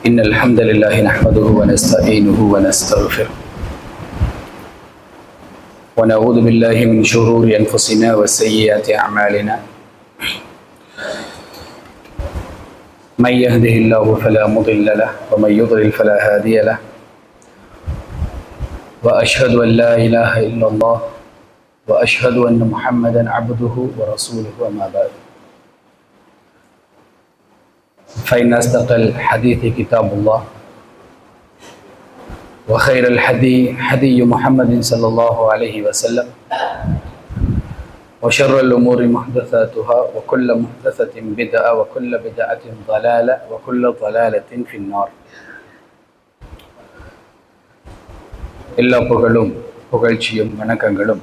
إن الحمد لله نحمده ونستعينه ونستغفره ونعوذ بالله من شرور أنفسنا وسيئات أعمالنا من يهده الله فلا مضل له ومن يضلل فلا هادي له وأشهد أن لا إله إلا الله وأشهد أن محمدا عبده ورسوله وما بعد فإن أصدق الحديث كتاب الله وخير الحدي حدي محمد صلى الله عليه وسلم وشر الأمور محدثاتها وكل محدثة بدعة وكل بدعة ضلالة وكل ضلالة في النار. எல்லா புகழும் புகழ்ச்சியும் வணக்கங்களும்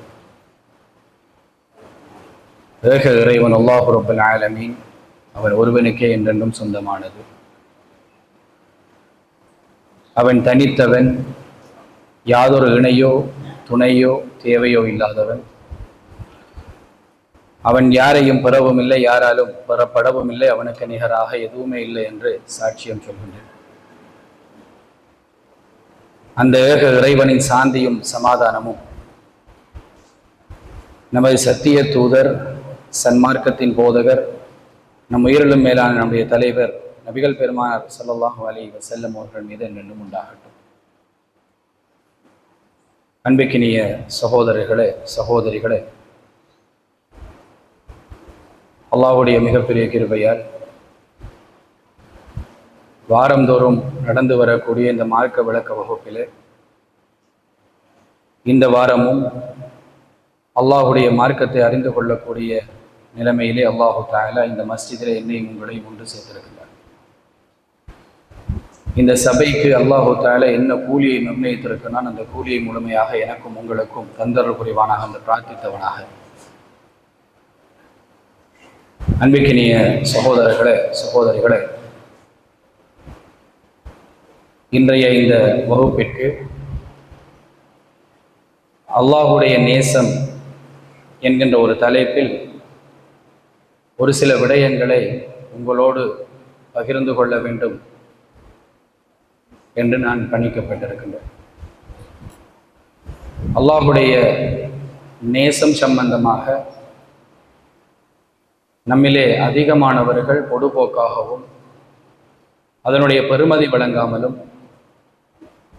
ஏக இறைவன் அல்லாஹ் ரப்பல் ஆலமீன் அவன் ஒருவனுக்கே என்றென்றும் சொந்தமானது. அவன் தனித்தவன், யாதொரு இணையோ துணையோ தேவையோ இல்லாதவன். அவன் யாரையும் பெறவும் இல்லை, யாராலும் பெறப்படவும் இல்லை, அவனுக்கு நிகராக எதுவுமே இல்லை என்று சாட்சியம் சொல்கின்றேன். அந்த ஏக இறைவனின் சாந்தியும் சமாதானமும் நமது சத்திய தூதர், சன்மார்க்கத்தின் போதகர், நம் உயிரிலும் மேலான நம்முடைய தலைவர் நபிகள் பெருமானார் ஸல்லல்லாஹு அலைஹி வஸல்லம் அவர்கள் மீது என்றென்றும் உண்டாகட்டும். அன்பிற்கினிய சகோதரர்களே, சகோதரிகளே, அல்லாஹ்வுடைய மிகப்பெரிய கிருபையால் வாரந்தோறும் நடந்து வரக்கூடிய இந்த மார்க்க விளக்க வகுப்பிலே இந்த வாரமும் அல்லாஹ்வுடைய மார்க்கத்தை அறிந்து கொள்ளக்கூடிய நிலைமையிலே அல்லாஹு தஆலா இந்த மஸ்ஜிதிலே என்னையும் உங்களையும் ஒன்று சேர்த்திருக்கிறார். இந்த சபைக்கு அல்லாஹு தஆலா என்ன கூலியை நிர்ணயித்திருக்கிறான், அந்த கூலியை முழுமையாக எனக்கும் உங்களுக்கும் தந்தருள் புரிவானாக என்று பிரார்த்தித்தவனாக. அன்பிற்கினிய சகோதரர்களே, சகோதரிகளே, இன்றைய இந்த வகுப்பிற்கு அல்லாஹுடைய நேசம் என்கின்ற ஒரு தலைப்பில் ஒரு சில விடயங்களை உங்களோடு பகிர்ந்து கொள்ள வேண்டும் என்று நான் பணிக்கப்பட்டிருக்கின்றேன். அல்லாஹுடைய நேசம் சம்பந்தமாக நம்மிலே அதிகமானவர்கள் பொடுபோக்காகவும் அதனுடைய பெருமதி வழங்காமலும்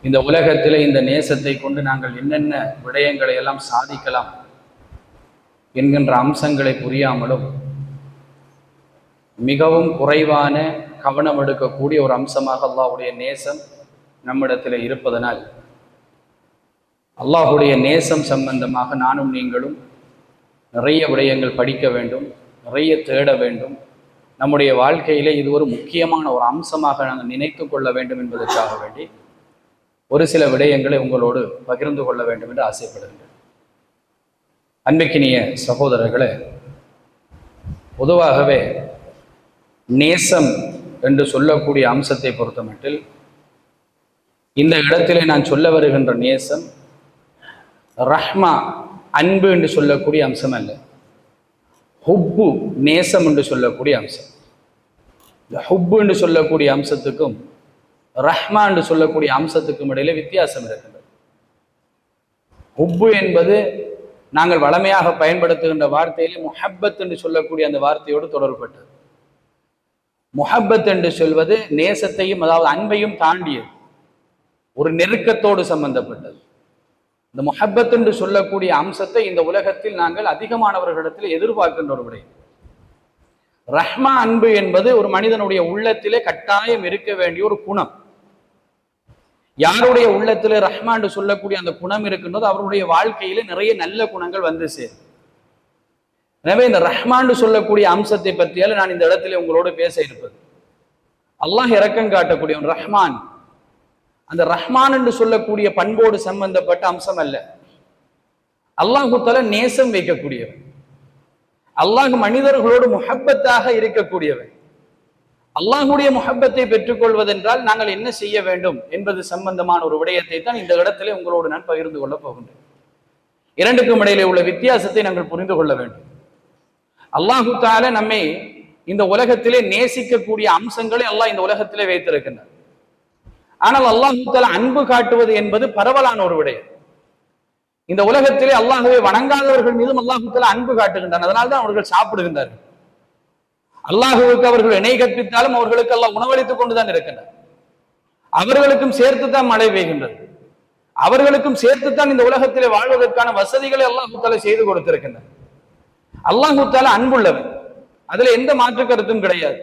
இந்த உலகத்திலே இந்த நேசத்தை கொண்டு நாங்கள் என்னென்ன விடயங்களை எல்லாம் சாதிக்கலாம் என்கின்ற அம்சங்களை புரியாமலும் மிகவும் குறைவான கவனம் எடுக்கக்கூடிய ஒரு அம்சமாக அல்லாஹுடைய நேசம் நம்மிடத்தில் இருப்பதனால் அல்லாஹுடைய நேசம் சம்பந்தமாக நானும் நீங்களும் நிறைய விடயங்கள் படிக்க வேண்டும், நிறைய தேட வேண்டும். நம்முடைய வாழ்க்கையிலே இது ஒரு முக்கியமான ஒரு அம்சமாக நாங்கள் நினைத்து கொள்ள வேண்டும் என்பதற்காக வேண்டி ஒரு சில விடயங்களை உங்களோடு பகிர்ந்து கொள்ள வேண்டும் என்று ஆசைப்படுகின்றேன். அன்பிற்கினிய சகோதரர்களே, பொதுவாகவே நேசம் என்று சொல்லக்கூடிய அம்சத்தை பொறுத்தமட்டில் இந்த இடத்திலே நான் சொல்ல வருகின்ற நேசம் ரஹ்மா, அன்பு என்று சொல்லக்கூடிய அம்சம் அல்ல. ஹுப்பு, நேசம் என்று சொல்லக்கூடிய அம்சம். இந்த ஹுப்பு என்று சொல்லக்கூடிய அம்சத்துக்கும் ரஹ்மா என்று சொல்லக்கூடிய அம்சத்துக்கும் இடையிலே வித்தியாசம் இருக்கின்றது. ஹுப்பு என்பது நாங்கள் வளமையாக பயன்படுத்துகின்ற வார்த்தையிலே முஹப்பத் என்று சொல்லக்கூடிய அந்த வார்த்தையோடு தொடர்பட்டது. முஹப்பத் என்று சொல்வது நேசத்தையும், அதாவது அன்பையும் தாண்டியது, ஒரு நெருக்கத்தோடு சம்பந்தப்பட்டது. இந்த முஹப்பத் என்று சொல்லக்கூடிய அம்சத்தை இந்த உலகத்தில் நாங்கள் அதிகமானவர்களிடத்தில் எதிர்பார்க்கின்ற ஒரு விடயம். ரஹ்மா, அன்பு என்பது ஒரு மனிதனுடைய உள்ளத்திலே கட்டாயம் இருக்க வேண்டிய ஒரு குணம். யாருடைய உள்ளத்திலே ரஹ்மா என்று சொல்லக்கூடிய அந்த குணம் இருக்கின்றதோ அவருடைய வாழ்க்கையிலே நிறைய நல்ல குணங்கள் வந்து சேரும். எனவே இந்த ரஹ்மான் சொல்லக்கூடிய அம்சத்தை பற்றியால நான் இந்த இடத்துல உங்களோடு பேச இருப்பது. அல்லாஹ் இரக்கம் காட்டக்கூடியவன் ரஹ்மான். அந்த ரஹ்மான் என்று சொல்லக்கூடிய பண்போடு சம்பந்தப்பட்ட அம்சம் அல்ல. அல்லாஹு தஆலா நேசம் வைக்கக்கூடியவன். அல்லாஹ் மனிதர்களோடு முஹப்பத்தாக இருக்கக்கூடியவன். அல்லாஹுடைய முஹப்பத்தை பெற்றுக்கொள்வதென்றால் நாங்கள் என்ன செய்ய வேண்டும் என்பது சம்பந்தமான ஒரு விடயத்தை தான் இந்த இடத்திலே உங்களோடு நான் பகிர்ந்து கொள்ள போகின்றேன். இரண்டுக்கும் இடையிலே உள்ள வித்தியாசத்தை நாங்கள் புரிந்து கொள்ள வேண்டும். அல்லாஹு தஆலா நம்மை இந்த உலகத்திலே நேசிக்கக்கூடிய அம்சங்களை அல்லாஹ் இந்த உலகத்திலே வைத்திருக்கின்றார். ஆனால் அல்லாஹ் தஆலா அன்பு காட்டுவது என்பது பரவலான ஒரு விடயம். இந்த உலகத்திலே அல்லாஹ்வை வணங்காதவர்கள் மீதும் அல்லாஹ் தஆலா அன்பு காட்டுகின்றான். அதனால்தான் அவர்கள் சாப்பிடுகின்றார்கள். அல்லாஹ்வுக்கு அவர்கள் இணை கற்பித்தாலும் அவர்களுக்கு அல்லாஹ் உணவளித்துக் கொண்டுதான் இருக்கின்றார். அவர்களுக்கும் சேர்த்துத்தான் மழை பெய்கின்றது. அவர்களுக்கும் சேர்த்துத்தான் இந்த உலகத்திலே வாழ்வதற்கான வசதிகளை அல்லாஹ் தஆலா செய்து கொடுத்திருக்கின்றார். அல்லாஹ் தஆலா அன்புள்ளவன், அதுல எந்த மாற்று கருத்தும் கிடையாது.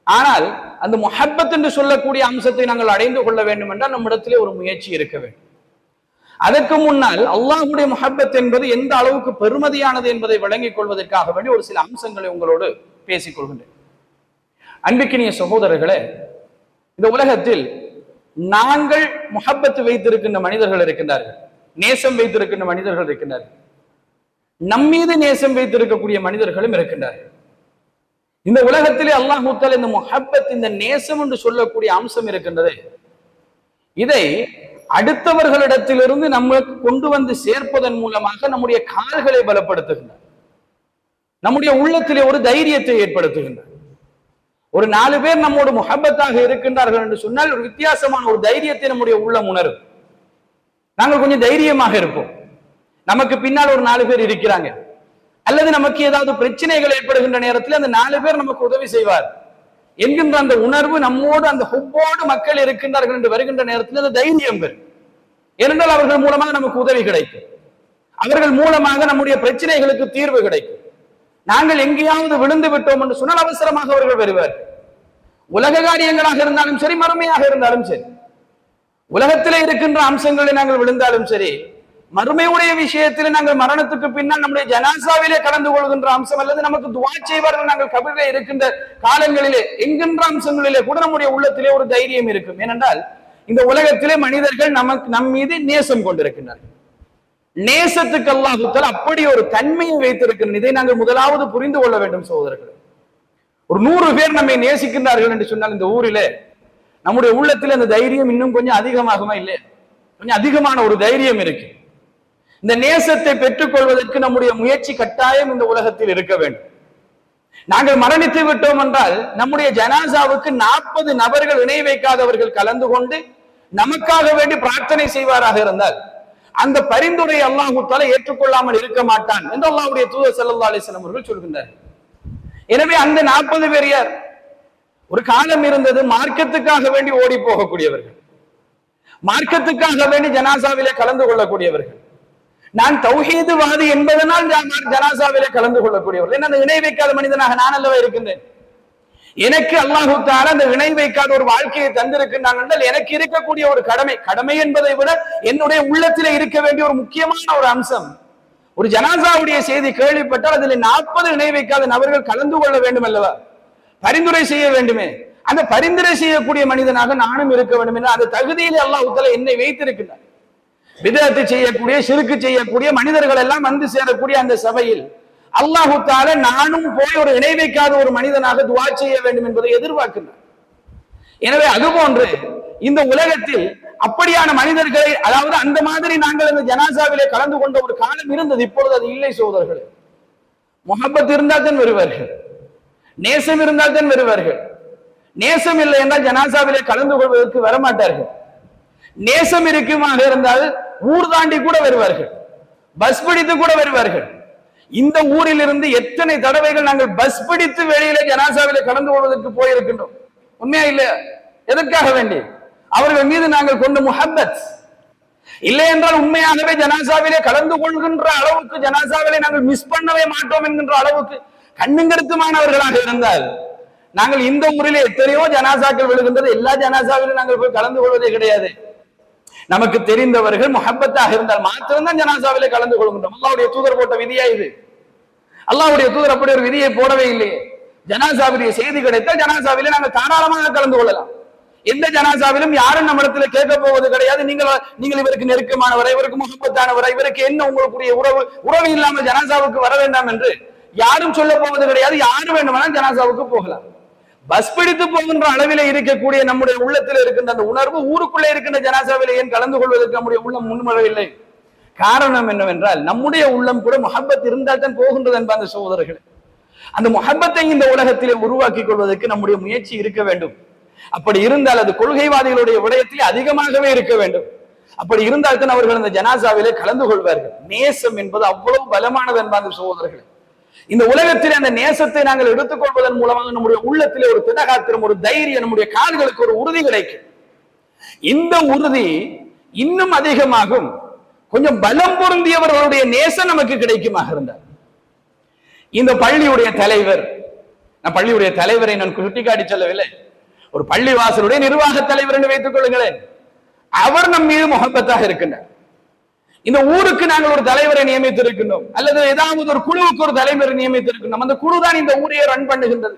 ஆனால் அந்த முஹப்பத் என்று சொல்லக்கூடிய அம்சத்தை நாங்கள் அடைந்து கொள்ள வேண்டும் என்றால் நம்மிடத்திலே ஒரு முயற்சி இருக்க வேண்டும். அதற்கு முன்னால் அல்லாஹ்வுடைய முஹப்பத் என்பது எந்த அளவுக்கு பெருமதியானது என்பதை விளங்கிக் கொள்வதற்காக வேண்டி ஒரு சில அம்சங்களை உங்களோடு பேசிக் கொள்கின்றேன். அன்பிக்கினிய சகோதரர்களே, இந்த உலகத்தில் நாங்கள் முஹப்பத் வைத்திருக்கின்ற மனிதர்கள் இருக்கின்றார்கள், நேசம் வைத்திருக்கின்ற மனிதர்கள் இருக்கின்றார்கள், நம்மீது நேசம் வைத்திருக்கக்கூடிய மனிதர்களும் இருக்கின்றார்கள். இந்த உலகத்திலே அல்லாஹ் தஆலா இந்த முஹப்பத், இந்த நேசம் என்று சொல்லக்கூடிய அம்சம் இருக்கின்றது. இதை அடுத்தவர்களிடத்திலிருந்து நம்மளுக்கு கொண்டு வந்து சேர்ப்பதன் மூலமாக நம்முடைய கால்களை பலப்படுத்துகின்றார், நம்முடைய உள்ளத்திலே ஒரு தைரியத்தை ஏற்படுத்துகின்றார். ஒரு 4 பேர் நம்மோடு முஹப்பத்தாக இருக்கின்றார்கள் என்று சொன்னால் ஒரு வித்தியாசமான ஒரு தைரியத்தை நம்முடைய உள்ளம் உணரும். நாங்கள் கொஞ்சம் தைரியமாக இருப்போம். நமக்கு பின்னால் ஒரு 4 பேர் இருக்கிறாங்க, அல்லது நமக்கு ஏதாவது பிரச்சனைகள் ஏற்படுகின்ற நேரத்தில் அந்த 4 பேர் நமக்கு உதவி செய்வார் என்கின்ற அந்த உணர்வு நம்மோடு, அந்த ஹுப்போடு மக்கள் இருக்கின்றார்கள் என்று வருகின்ற நேரத்தில் அந்த தைரியம் பெறும். ஏனென்றால் அவர்கள் மூலமாக நமக்கு உதவி கிடைக்கும், அவர்கள் மூலமாக நம்முடைய பிரச்சனைகளுக்கு தீர்வு கிடைக்கும். நாங்கள் எங்கேயாவது விழுந்து விட்டோம் என்று சொன்னால் அவசரமாக அவர்கள் வருவார். உலக காரியங்களாக இருந்தாலும் சரி, மறுமையாக இருந்தாலும் சரி, உலகத்திலே இருக்கின்ற அம்சங்களை நாங்கள் விழுந்தாலும் சரி, மறுமையுடைய விஷயத்தில் நாங்கள் மரணத்துக்கு பின்னால் நம்முடைய ஜனாசாவிலே கலந்து கொள்கின்ற அம்சம், அல்லது நமக்கு துஆ செய்வார்கள் நாங்கள் கபரிலே இருக்கின்ற காலங்களிலே என்கின்ற அம்சங்களிலே கூட நம்முடைய உள்ளத்திலே ஒரு தைரியம் இருக்கும். ஏனென்றால் இந்த உலகத்திலே மனிதர்கள் நம் மீது நேசம் கொண்டிருக்கின்றார்கள். நேசத்துக்கு அல்லாஹ் தஆலா அப்படி ஒரு தன்மையை வைத்திருக்கின்ற, இதை நாங்கள் முதலாவது புரிந்து கொள்ள வேண்டும் சகோதரர்கள். ஒரு 100 பேர் நம்மை நேசிக்கின்றார்கள் என்று சொன்னால் இந்த ஊரிலே நம்முடைய உள்ளத்தில் அந்த தைரியம் இன்னும் கொஞ்சம் அதிகமாகுமா இல்லையா? கொஞ்சம் அதிகமான ஒரு தைரியம் இருக்கு. இந்த நேசத்தை பெற்றுக் கொள்வதற்கு நம்முடைய முயற்சி கட்டாயம் இந்த உலகத்தில் இருக்க வேண்டும். நாங்கள் மரணித்து விட்டோம் என்றால் நம்முடைய ஜனாசாவுக்கு 40 நபர்கள் இணை வைக்காதவர்கள் கலந்து கொண்டு நமக்காக வேண்டி பிரார்த்தனை செய்வாராக இருந்தால் அந்த பரிந்துரை அல்லாஹ் தஆலா ஏற்றுக்கொள்ளாமல் இருக்க மாட்டான் என்று அல்லாஹ்வுடைய தூதர் ஸல்லல்லாஹு அலைஹி வஸல்லம் அவர்கள் சொல்கின்றார். எனவே அந்த 40 பேர் யார்? ஒரு காலம் இருந்தது மார்க்கத்துக்காக வேண்டி ஓடி போகக்கூடியவர்கள், மார்க்கத்துக்காக வேண்டி ஜனாசாவிலே கலந்து கொள்ளக்கூடியவர்கள். நான் தௌஹீதுவாதி என்பதனால் ஜனாசாவிலே கலந்து கொள்ளக்கூடியவர்கள். என்ன, இணை வைக்காத மனிதனாக நான் அல்லவா இருக்கின்றேன்? எனக்கு அல்லாஹ் தஆலா அந்த இணை வைக்காத ஒரு வாழ்க்கையை தந்திருக்கின்றான் என்றால் எனக்கு இருக்கக்கூடிய ஒரு கடமை என்பதை விட என்னுடைய உள்ளத்திலே இருக்க வேண்டிய ஒரு முக்கியமான ஒரு அம்சம், ஒரு ஜனாசாவுடைய செய்தி கேள்விப்பட்டால் அதில் 40 இணை வைக்காத நபர்கள் கலந்து கொள்ள வேண்டும் அல்லவா, பரிந்துரை செய்ய வேண்டுமே. அந்த பரிந்துரை செய்யக்கூடிய மனிதனாக நானும் இருக்க வேண்டும் என்ற அந்த தகுதியிலே அல்லாஹ் தஆலா என்னை வைத்திருக்கிறார். பிதஅத் செய்யக்கூடிய, ஷிர்க் செய்யக்கூடிய மனிதர்கள் எல்லாம் வந்து சேரக்கூடிய அந்த சபையில் அல்லாஹ் தஆலா நானும் போய் ஒரு இணை வைக்காத ஒரு மனிதனாக துஆ செய்ய வேண்டும் என்பதை எதிர்பார்க்கிறார். எனவே அதுபோன்று இந்த உலகத்தில் அப்படியான மனிதர்களை, அதாவது அந்த மாதிரி நாங்கள் இந்த ஜனாசாவிலே கலந்து கொண்ட ஒரு காலம் இருந்தது. இப்பொழுது அது இல்லை சகோதரர்களே. முஹப்பத் இருந்தால் தான் வருவார்கள், நேசம் இருந்தால் தான் வருவார்கள். நேசம் இல்லை என்றால் ஜனாசாவிலே கலந்து கொள்வதற்கு வரமாட்டார்கள். நேசம் இருக்குமாக இருந்தால் ஊர் தாண்டி கூட வருவார்கள், பஸ் பிடித்து கூட வருவார்கள். இந்த ஊரில் இருந்து எத்தனை தடவைகள் நாங்கள் பஸ் பிடித்து வெளியிலே ஜனாசாவிலே கலந்து கொள்வதற்கு போயிருக்கின்றோம். உண்மையா இல்லையா? எதற்காக வேண்டி? அவர்கள் மீது நாங்கள் கொண்ட முஹப்பத். இல்லை என்றால் உண்மையாகவே ஜனாசாவிலே கலந்து கொள்கின்ற அளவுக்கு, ஜனாசாவிலே நாங்கள் மிஸ் பண்ணவே மாட்டோம் என்கின்ற அளவுக்கு கண்ணுங்கருத்துமானவர்களாக இருந்தால் நாங்கள் இந்த ஊரிலே எத்தனையோ ஜனாசாக்கள் விழுகின்றது, எல்லா ஜனாசாவிலும் நாங்கள் போய் கலந்து கொள்வதே கிடையாது. நமக்கு தெரிந்தவர்கள் முஹப்பத்தாக இருந்தால் மாத்திரம்தான் ஜனாசாவிலே கலந்து கொள்கின்றோம். அல்லாஹ்வுடைய தூதர் போட்ட விதியா இது? அல்லாஹ்வுடைய தூதர் அப்படி ஒரு விதியை போடவே இல்லையே. ஜனாசாவுடைய செய்தி கிடைத்தால் ஜனாசாவிலே நாங்கள் தாராளமாக கலந்து கொள்ளலாம். எந்த ஜனாசாவிலும் யாரும் நம்மிடத்துல கேட்க போவது கிடையாது. நீங்கள் இவருக்கு நெருக்கமானவரை, இவருக்கு முஹப்பத்தானவரை, இவருக்கு என்ன உங்களுக்குரிய உறவு இல்லாமல் ஜனாசாவுக்கு வர வேண்டாம் என்று யாரும் சொல்ல போவது கிடையாது. யாரும் வேண்டுமானால் ஜனாசாவுக்கு போகலாம். பஸ் பிடித்து போகின்ற அளவிலே இருக்கக்கூடிய நம்முடைய உள்ளத்தில் இருக்கின்ற அந்த உணர்வு ஊருக்குள்ளே இருக்கின்ற ஜனாசாவிலே ஏன் கலந்து கொள்வதற்கு நம்முடைய உள்ளம் முன்வரவில்லை? காரணம் என்னவென்றால் நம்முடைய உள்ளம் கூட முஹப்பத் இருந்தால் தான் போகின்றது என்பார் அந்த சகோதரர்கள். அந்த முஹப்பத்தை இந்த உலகத்திலே உருவாக்கி கொள்வதற்கு நம்முடைய முயற்சி இருக்க வேண்டும். அப்படி இருந்தால் அது கொள்கைவாதிகளுடைய விடயத்தில் அதிகமாகவே இருக்க வேண்டும். அப்படி இருந்தால் தான் அவர்கள் அந்த ஜனாசாவிலே கலந்து கொள்வார்கள். நேசம் என்பது அவ்வளவு பலமானது என்பார்கள் சகோதரர்கள். இந்த உலகத்திலே அந்த நேசத்தை நாங்கள் எடுத்துக்கொள்வதன் மூலமாக நம்முடைய உள்ளத்திலே ஒரு திடகாத்திரம், ஒரு தைரியம், நம்முடைய கால்களுக்கு ஒரு உறுதி கிடைக்கும். இந்த உறுதி இன்னும் அதிகமாகும் கொஞ்சம் பலம் பொருந்தியவர்களுடைய நேசம் நமக்கு கிடைக்குமாக இருந்தார். இந்த பள்ளியுடைய தலைவர், நான் பள்ளியுடைய தலைவரை நான் சுட்டிக்காட்டி சொல்லவில்லை, ஒரு பள்ளி வாசலுடைய நிர்வாக தலைவர் என்று வைத்துக் கொள்ளுங்களேன். அவர் நம் மீது முகப்பத்தாக இருக்கின்றார். இந்த ஊருக்கு நாங்கள் ஒரு தலைவரை நியமித்திருக்கின்றோம், அல்லது ஏதாவது ஒரு குழுவுக்கு ஒரு தலைவரை நியமித்திருக்கின்றோம். அந்த குழு தான் இந்த ஊரையே ரன் பண்ணுகின்றது.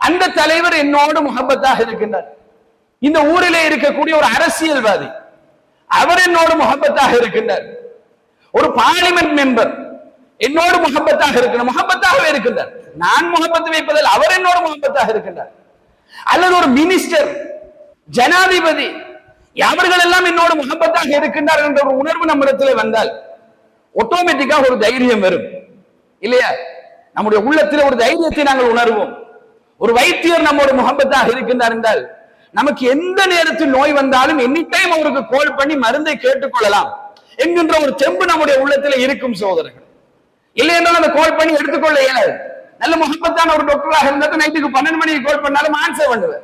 அந்த தலைவர் என்னோடு முகப்பத்தாக இருக்கின்றார். இந்த ஊரிலே இருக்கக்கூடிய ஒரு அரசியல்வாதி, அவர் என்னோடு முகப்பத்தாக இருக்கின்றார். ஒரு பார்லிமெண்ட் மெம்பர் என்னோடு முகப்பத்தாக இருக்கின்றார், முகப்பத்தாகவே இருக்கின்றார். நான் முகப்பத்து வைப்பதில் அவர் என்னோடு முகப்பத்தாக இருக்கின்றார். அல்லது ஒரு மினிஸ்டர், ஜனாதிபதி, அவர்கள் எல்லாம் என்னோடு முகப்பத்தாக இருக்கின்றார் என்ற ஒரு உணர்வு நம்மிடத்தில் வந்தால் ஆட்டோமேட்டிக்காக ஒரு தைரியம் வரும் இல்லையா? நம்முடைய உள்ளத்தில் ஒரு தைரியத்தை நாங்கள் உணர்வோம். ஒரு வைத்தியர் நம்மோடு முகப்பத்தாக இருக்கின்றார் என்றால் நமக்கு எந்த நேரத்தில் நோய் வந்தாலும் எனி டைம் அவருக்கு கால் பண்ணி மருந்தை கேட்டுக்கொள்ளலாம் என்கின்ற ஒரு தெம்பு நம்முடைய உள்ளத்தில் இருக்கும் சகோதரர்கள். இல்லை என்றால் அந்த கால் பண்ணி எடுத்துக்கொள்ள இயலாது. நல்ல முகப்பத்தான ஒரு டாக்டராக இருந்தால் நைட்டுக்கு 12 மணிக்கு கால் பண்ணாலும் ஆன்சர் பண்ணுவார்.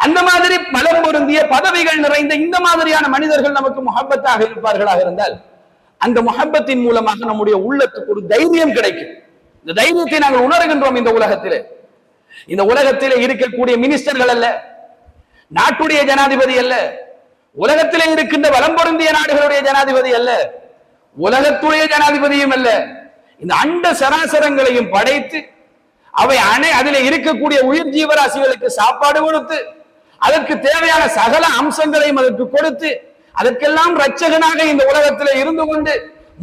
அந்த மாதிரி பலம் பொருந்திய பதவிகள் நிறைந்த இந்த மாதிரியான மனிதர்கள் நமக்கு முகப்பத்தாக இருப்பார்களாக இருந்தால் அந்த முகப்பத்தின் மூலமாக நம்முடைய உள்ளத்துக்கு ஒரு தைரியம் கிடைக்கும். இந்த தைரியத்தை நாங்கள் உணர்கின்றோம். இந்த உலகத்திலே இருக்கக்கூடிய மினிஸ்டர்கள் அல்ல, நாட்டுடைய ஜனாதிபதி அல்ல, உலகத்திலே இருக்கின்ற பலம் பொருந்திய நாடுகளுடைய ஜனாதிபதி அல்ல, உலகத்துடைய ஜனாதிபதியும் அல்ல, இந்த அண்ட சராசரங்களையும் படைத்து அவை அதிலே இருக்கக்கூடிய உயிர் ஜீவராசிகளுக்கு சாப்பாடு கொடுத்து அதற்கு தேவையான சகல அம்சங்களையும் அதற்கு கொடுத்து அதற்கெல்லாம் இரட்சகனாக இந்த உலகத்திலே இருந்து கொண்டு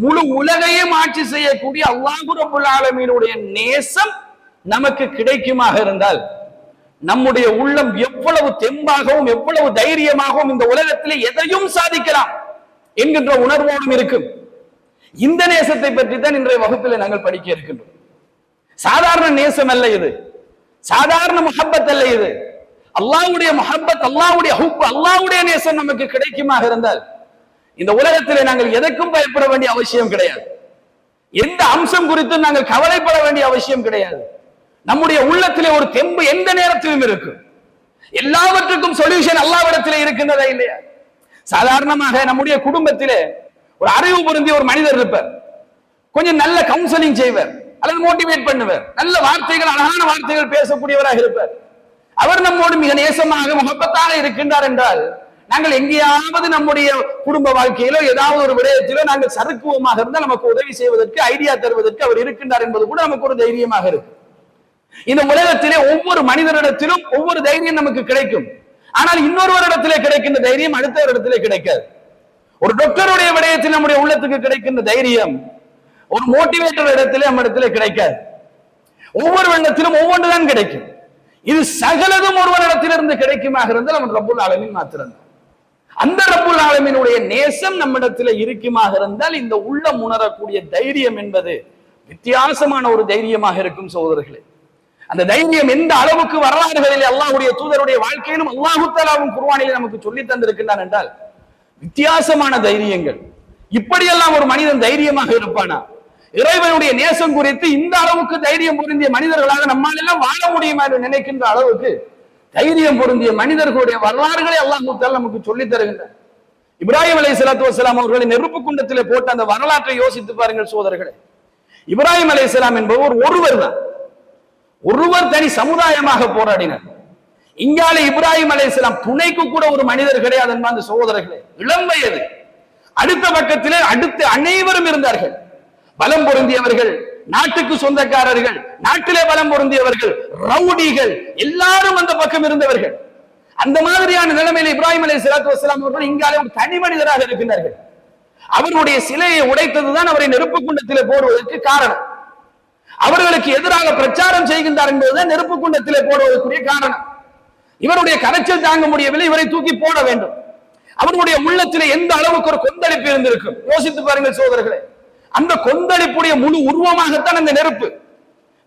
முழு உலகையும் ஆட்சி செய்யக்கூடிய அல்லாஹ் ரப்பல் ஆலமீனுடைய நேசம் நமக்கு கிடைக்குமாக இருந்தால் நம்முடைய உள்ளம் எவ்வளவு தெம்பாகவும் எவ்வளவு தைரியமாகவும் இந்த உலகத்திலே எதையும் சாதிக்கலாம் என்கின்ற உணர்வோடும் இருக்கும். இந்த நேசத்தை பற்றி தான் இன்றைய வகுப்பில் நாங்கள் படிக்க இருக்கின்றோம். சாதாரண நேசம் அல்ல இது, சாதாரண முஹப்பத் அல்ல இது. அல்லாஹ்வுடைய முஹப்பத், அல்லாஹ்வுடைய ஹுப், அல்லாஹ்வுடைய நேசம் நமக்கு கிடைக்குமாக இருந்தால் இந்த உலகத்திலே நாங்கள் எதற்கும் பயப்பட வேண்டிய அவசியம் கிடையாது. எந்த அம்சம் குறித்து நாங்கள் கவலைப்பட வேண்டிய அவசியம் கிடையாது. நம்முடைய உள்ளத்திலே ஒரு தெம்பு எந்த நேரத்திலும் இருக்கும். எல்லாவற்றுக்கும் சொல்யூஷன் அல்லாஹ்விடத்திலே இருக்கின்றதா இல்லையா? சாதாரணமாக நம்முடைய குடும்பத்திலே ஒரு அறிவு பொருந்திய ஒரு மனிதர் இருப்பார், கொஞ்சம் நல்ல கவுன்சிலிங் செய்வார் அல்லது மோட்டிவேட் பண்ணுவார், நல்ல வார்த்தைகள், அழகான வார்த்தைகள் பேசக்கூடியவராக இருப்பார். அவர் நம்மோடு மிக நேசமாக முகப்பத்தாக இருக்கின்றார் என்றால் நாங்கள் எங்கேயாவது நம்முடைய குடும்ப வாழ்க்கையிலோ ஏதாவது ஒரு விடயத்திலோ நாங்கள் சறுக்குவமாக இருந்தால் நமக்கு உதவி செய்வதற்கு, ஐடியா தருவதற்கு அவர் இருக்கின்றார் என்பது கூட நமக்கு ஒரு தைரியமாக இருக்கு. இந்த உலகத்திலே ஒவ்வொரு மனிதரிடத்திலும் ஒவ்வொரு தைரியம் நமக்கு கிடைக்கும். ஆனால் இன்னொருவரிடத்திலே கிடைக்கின்ற தைரியம் அடுத்தவரிடத்திலே கிடைக்காது. ஒரு டாக்டருடைய விடயத்தில் நம்முடைய உள்ளத்துக்கு கிடைக்கின்ற தைரியம் ஒரு மோட்டிவேட்டர் இடத்திலே நம்ம இடத்திலே கிடைக்காது. ஒவ்வொரு இடத்திலும் ஒவ்வொன்றுதான் கிடைக்கும். இது சகலதும் ஒருவரிடத்திலிருந்து கிடைக்குமாக இருந்தால் அவன் ரப்புல் ஆலமீன் மாத்திரம்தான். அந்த ரப்புல் ஆலமீனுடைய நேசம் நம்மிடத்தில் இருக்குமாக இருந்தால் இந்த உள்ளம் உணரக்கூடிய தைரியம் என்பது வித்தியாசமான ஒரு தைரியமாக இருக்கும் சகோதரர்களே. அந்த தைரியம் எந்த அளவுக்கு வரலாறுகளிலே அல்லாஹ்வுடைய தூதருடைய வாழ்க்கையிலும் அல்லாஹு தஆலாவும் குர்ஆனிலே நமக்கு சொல்லி தந்திருக்கின்றான் என்றால் வித்தியாசமான தைரியங்கள். இப்படியெல்லாம் ஒரு மனிதன் தைரியமாக இருப்பானா? இறைவனுடைய நேசம் குறித்து இந்த அளவுக்கு தைரியம் பொருந்திய மனிதர்களாக நம்மால் எல்லாம் வாழ முடியுமா என்று நினைக்கின்ற அளவுக்கு தைரியம் பொருந்திய மனிதர்களுடைய வரலாறுகளை அல்லாஹ் தஆலா நமக்கு சொல்லித் தருகின்றார். இப்ராஹிம் அலைஹிஸ்ஸலாத்து வஸ்ஸலாம் அவர்களை நெருப்பு குண்டத்திலே போட்ட அந்த வரலாற்றை யோசித்து பாருங்கள் சோதரர்களே. இப்ராஹிம் அலைஹிஸ்ஸலாம் என்பவர் ஒருவர் தான், ஒருவர் தனி சமுதாயமாக போராடினார். இங்காலே இப்ராஹிம் அலைஹிஸ்ஸலாம் துணைக்கு கூட ஒரு மனிதர் கிடையாது என்பார் சகோதரர்களே. இளம் வயது. அடுத்த பக்கத்திலே அடுத்து அனைவரும் இருந்தார்கள். பலம் பொருந்தியவர்கள், நாட்டுக்கு சொந்தக்காரர்கள், நாட்டிலே பலம் பொருந்தியவர்கள், ரவுடிகள், எல்லாரும் அந்த பக்கம் இருந்தவர்கள். அந்த மாதிரியான நிலைமையில் இப்ராஹிம் அலைஹிஸ்ஸலாத்து வஸ்ஸலாம் அவர்கள் இங்காலே ஒரு தனி மனிதராக இருக்கின்றார்கள். அவருடைய சிலையை உடைத்ததுதான் அவரை நெருப்பு குண்டத்திலே போடுவதற்கு காரணம். அவர்களுக்கு எதிராக பிரச்சாரம் செய்கின்றார் என்பதுதான் நெருப்பு குண்டத்திலே போடுவதற்குரிய காரணம். இவருடைய கரைச்சல் தாங்க முடியவில்லை, இவரை தூக்கி போட வேண்டும். அவருடைய உள்ளத்திலே எந்த அளவுக்கு ஒரு கொந்தளிப்பு இருந்திருக்கும் யோசித்து பாருங்கள் சோதரர்களே. அந்த கொந்தளிப்புடைய முழு உருவமாகத்தான் அந்த நெருப்பு.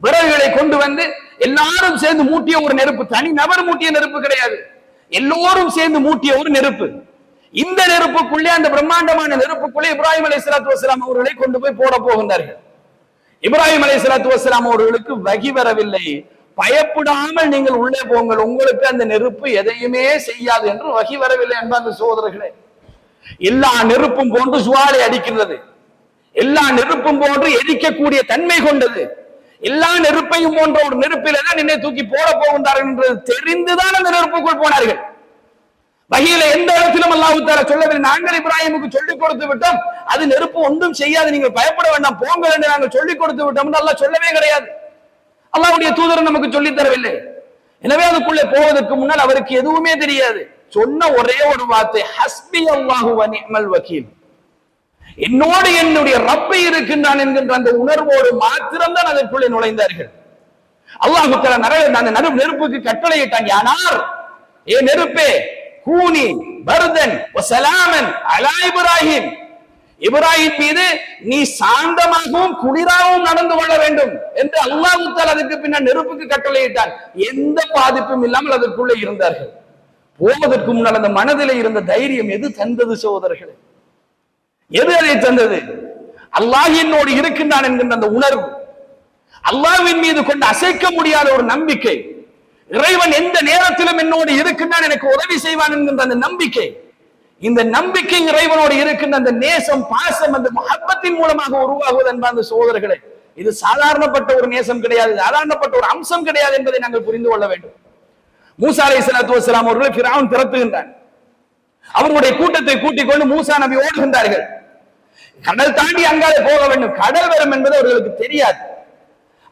விறகுகளை கொண்டு வந்து எல்லாரும் சேர்ந்து மூட்டிய ஒரு நெருப்பு, தனி நபர் மூட்டிய நெருப்பு கிடையாது. எல்லோரும் சேர்ந்து மூட்டிய ஒரு நெருப்பு. இந்த நெருப்புக்குள்ளே, அந்த பிரம்மாண்டமான நெருப்புக்குள்ளே இப்ராஹிம் அலைஹிஸ்ஸலாத்து வஸ்ஸலாம் அவர்களை கொண்டு போய் போட போகின்றார்கள். இப்ராஹிம் அலைஹிஸ்ஸலாத்து வஸ்ஸலாம் அவர்களுக்கு வகி வரவில்லை. பயப்படாமல் நீங்கள் உள்ளே போங்கள், உங்களுக்கு அந்த நெருப்பு எதையுமே செய்யாது என்று வகி வரவில்லை. அன்பார்ந்த சகோதரர்களே, எல்லா நெருப்பும் போன்று சுவாலை அடிக்கின்றது, எல்லா நெருப்பும் போன்று எரிக்கக்கூடிய தன்மை கொண்டது, எல்லா நெருப்பையும் போன்ற ஒரு நெருப்பில தான் என்னை தூக்கி போட போகின்றார்கள் என்று தெரிந்துதான் அந்த நெருப்புக்குள் போனார்கள். வகையில எந்த இடத்திலும் அல்லாஹ் தஆலா சொல்லவில்லை, நாங்கள் இப்ராஹிமுக்கு சொல்லிக் கொடுத்து விட்டோம், அது நெருப்பு ஒன்றும் செய்யாது, நீங்கள் பயப்பட வேண்டாம், போங்கள் என்று நாங்கள் சொல்லிக் கொடுத்து விட்டோம் என்று அல்லாஹ் சொல்லவே கிடையாது. அல்லாஹ்வுடைய தூதர் நமக்கு சொல்லித் தரவில்லை. எனவே அதுக்குள்ளே போவதற்கு முன்னால் அவருக்கு எதுவுமே தெரியாது. சொன்ன ஒரே ஒரு வார்த்தை, ஹஸ்பி அல்லாஹு வ நிஅமல் வக்கீல், என்னோடு என்னுடைய ரப்பை இருக்கின்றான் என்கின்ற அந்த உணர்வோடு மாத்திரம்தான் அதற்குள்ளே நுழைந்தார்கள். அல்லாஹ் தஆலா அந்த நெருப்புக்கு கட்டளையிட்டான், யானார், ஏ நெருப்பே, கூனி பர்தன் வ ஸலாமன் அலா இப்ராஹிம், இப்ராஹிம் மீது நீ சாந்தமாகவும் குளிராகவும் நடந்து கொள்ள வேண்டும் என்று அல்லாஹ் தஆலா அதுக்கு பின்னால் நெருப்புக்கு கட்டளையிட்டான். எந்த பாதிப்பும் இல்லாமல் அதற்குள்ளே இருந்தார்கள். போவதற்கு முன்னால் அந்த மனதிலே இருந்த தைரியம் எது தந்தது சகோதரர்களே? எது அதை தந்தது? அல்லாஹ் என்னோடு இருக்கின்றான் என்கின்ற அந்த உணர்வு, அல்லாஹ்வின் மீது கொண்டு அசைக்க முடியாத ஒரு நம்பிக்கை, இறைவன் எந்த நேரத்திலும் என்னோடு இருக்கின்றான், எனக்கு உதவி செய்வான் என்கின்ற அந்த நம்பிக்கை, இந்த நம்பிக்கை இறைவனோடு இருக்கின்ற அந்த நேசம், பாசம், அந்த முஹப்பத்தின் மூலமாக உருவாகுவது அன்பார்ந்த சகோதரர்களே. இது சாதாரணப்பட்ட ஒரு நேசம் கிடையாது, சாதாரணப்பட்ட ஒரு அம்சம் கிடையாது என்பதை நாங்கள் புரிந்து கொள்ள வேண்டும். மூசா அலைஹிஸ்ஸலாத்து வஸ்ஸலாம் அவர்களை ஃபிரௌன் திரட்டுகின்றான். அவர்களுடைய கூட்டத்தை கூட்டிக் கொண்டு மூசா நபி ஓடுகின்றார்கள். கடல் தாண்டி அங்காலே போக வேண்டும், கடல் வரும் என்பது அவர்களுக்கு தெரியாது.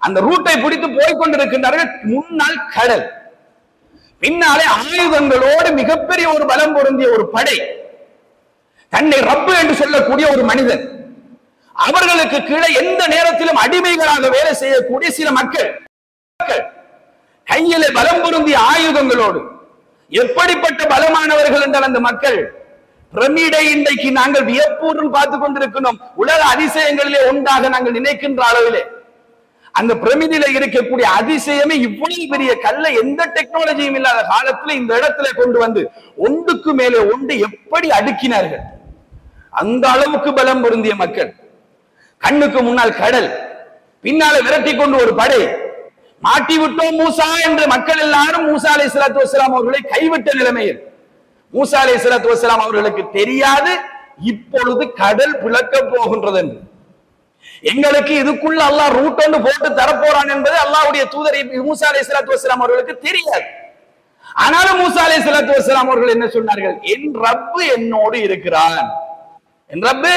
அந்த ரூட்டை பிடித்து போய்கொண்டிருக்கின்றார்கள். முன்னால் கடல், பின்னாலே ஆயுதங்களோடு மிகப்பெரிய ஒரு பலம் பொருந்திய ஒரு படை, தன்னை ரப்பு என்று சொல்லக்கூடிய ஒரு மனிதன், அவர்களுக்கு கீழே எந்த நேரத்திலும் அடிமைகளாக வேலை செய்யக்கூடிய சில மக்கள், கையிலே பலம் பொருந்திய ஆயுதங்களோடு. எப்படிப்பட்ட பலமானவர்கள் என்றால் அந்த மக்கள், பிரமிடை இன்றைக்கு நாங்கள் வியப்பூர்வம் பார்த்துக் கொண்டிருக்கிறோம். உலக அதிசயங்களிலே ஒன்றாக நாங்கள் நினைக்கின்ற அளவிலே அந்த பிரமிதியில இருக்கக்கூடிய அதிசயமே இவ்வளவு பெரிய கல்லை எந்த டெக்னாலஜியும் இல்லாத காலத்துல இந்த இடத்துல கொண்டு வந்து ஒன்றுக்கு மேலே ஒன்று எப்படி அடுக்கினார்கள். அந்த அளவுக்கு பலம் பொருந்திய மக்கள். கண்ணுக்கு முன்னால் கடல், பின்னால விரட்டி கொண்டு ஒரு படை. மாட்டி விட்டோம் மூசா என்று மக்கள் எல்லாரும் மூசா அலைஹிஸ்ஸலாத்து வஸ்ஸலாம் அவர்களை கைவிட்ட நிலைமையில், மூசா அலைஹிஸ்ஸலாத்து வஸ்ஸலாம் அவர்களுக்கு தெரியாது இப்பொழுது கடல் பிளக்க போகின்றது என்று. எங்களுக்கு இதுக்குள்ள அல்லாஹ் ரூட் ஒன்று போட்டு தரப்போறான் என்பது அல்லாஹ்வுடைய தூதர் மூசா அலைஹிஸ்ஸலாத்து வஸ்ஸலாம் அவர்களுக்கு தெரியாது. ஆனாலும் மூசா அலைஹிஸ்ஸலாத்து வஸ்ஸலாம் அவர்கள் என்ன சொன்னார்கள்? என் ரப்பு என்னோடு இருக்கிறான், என் ரப்பு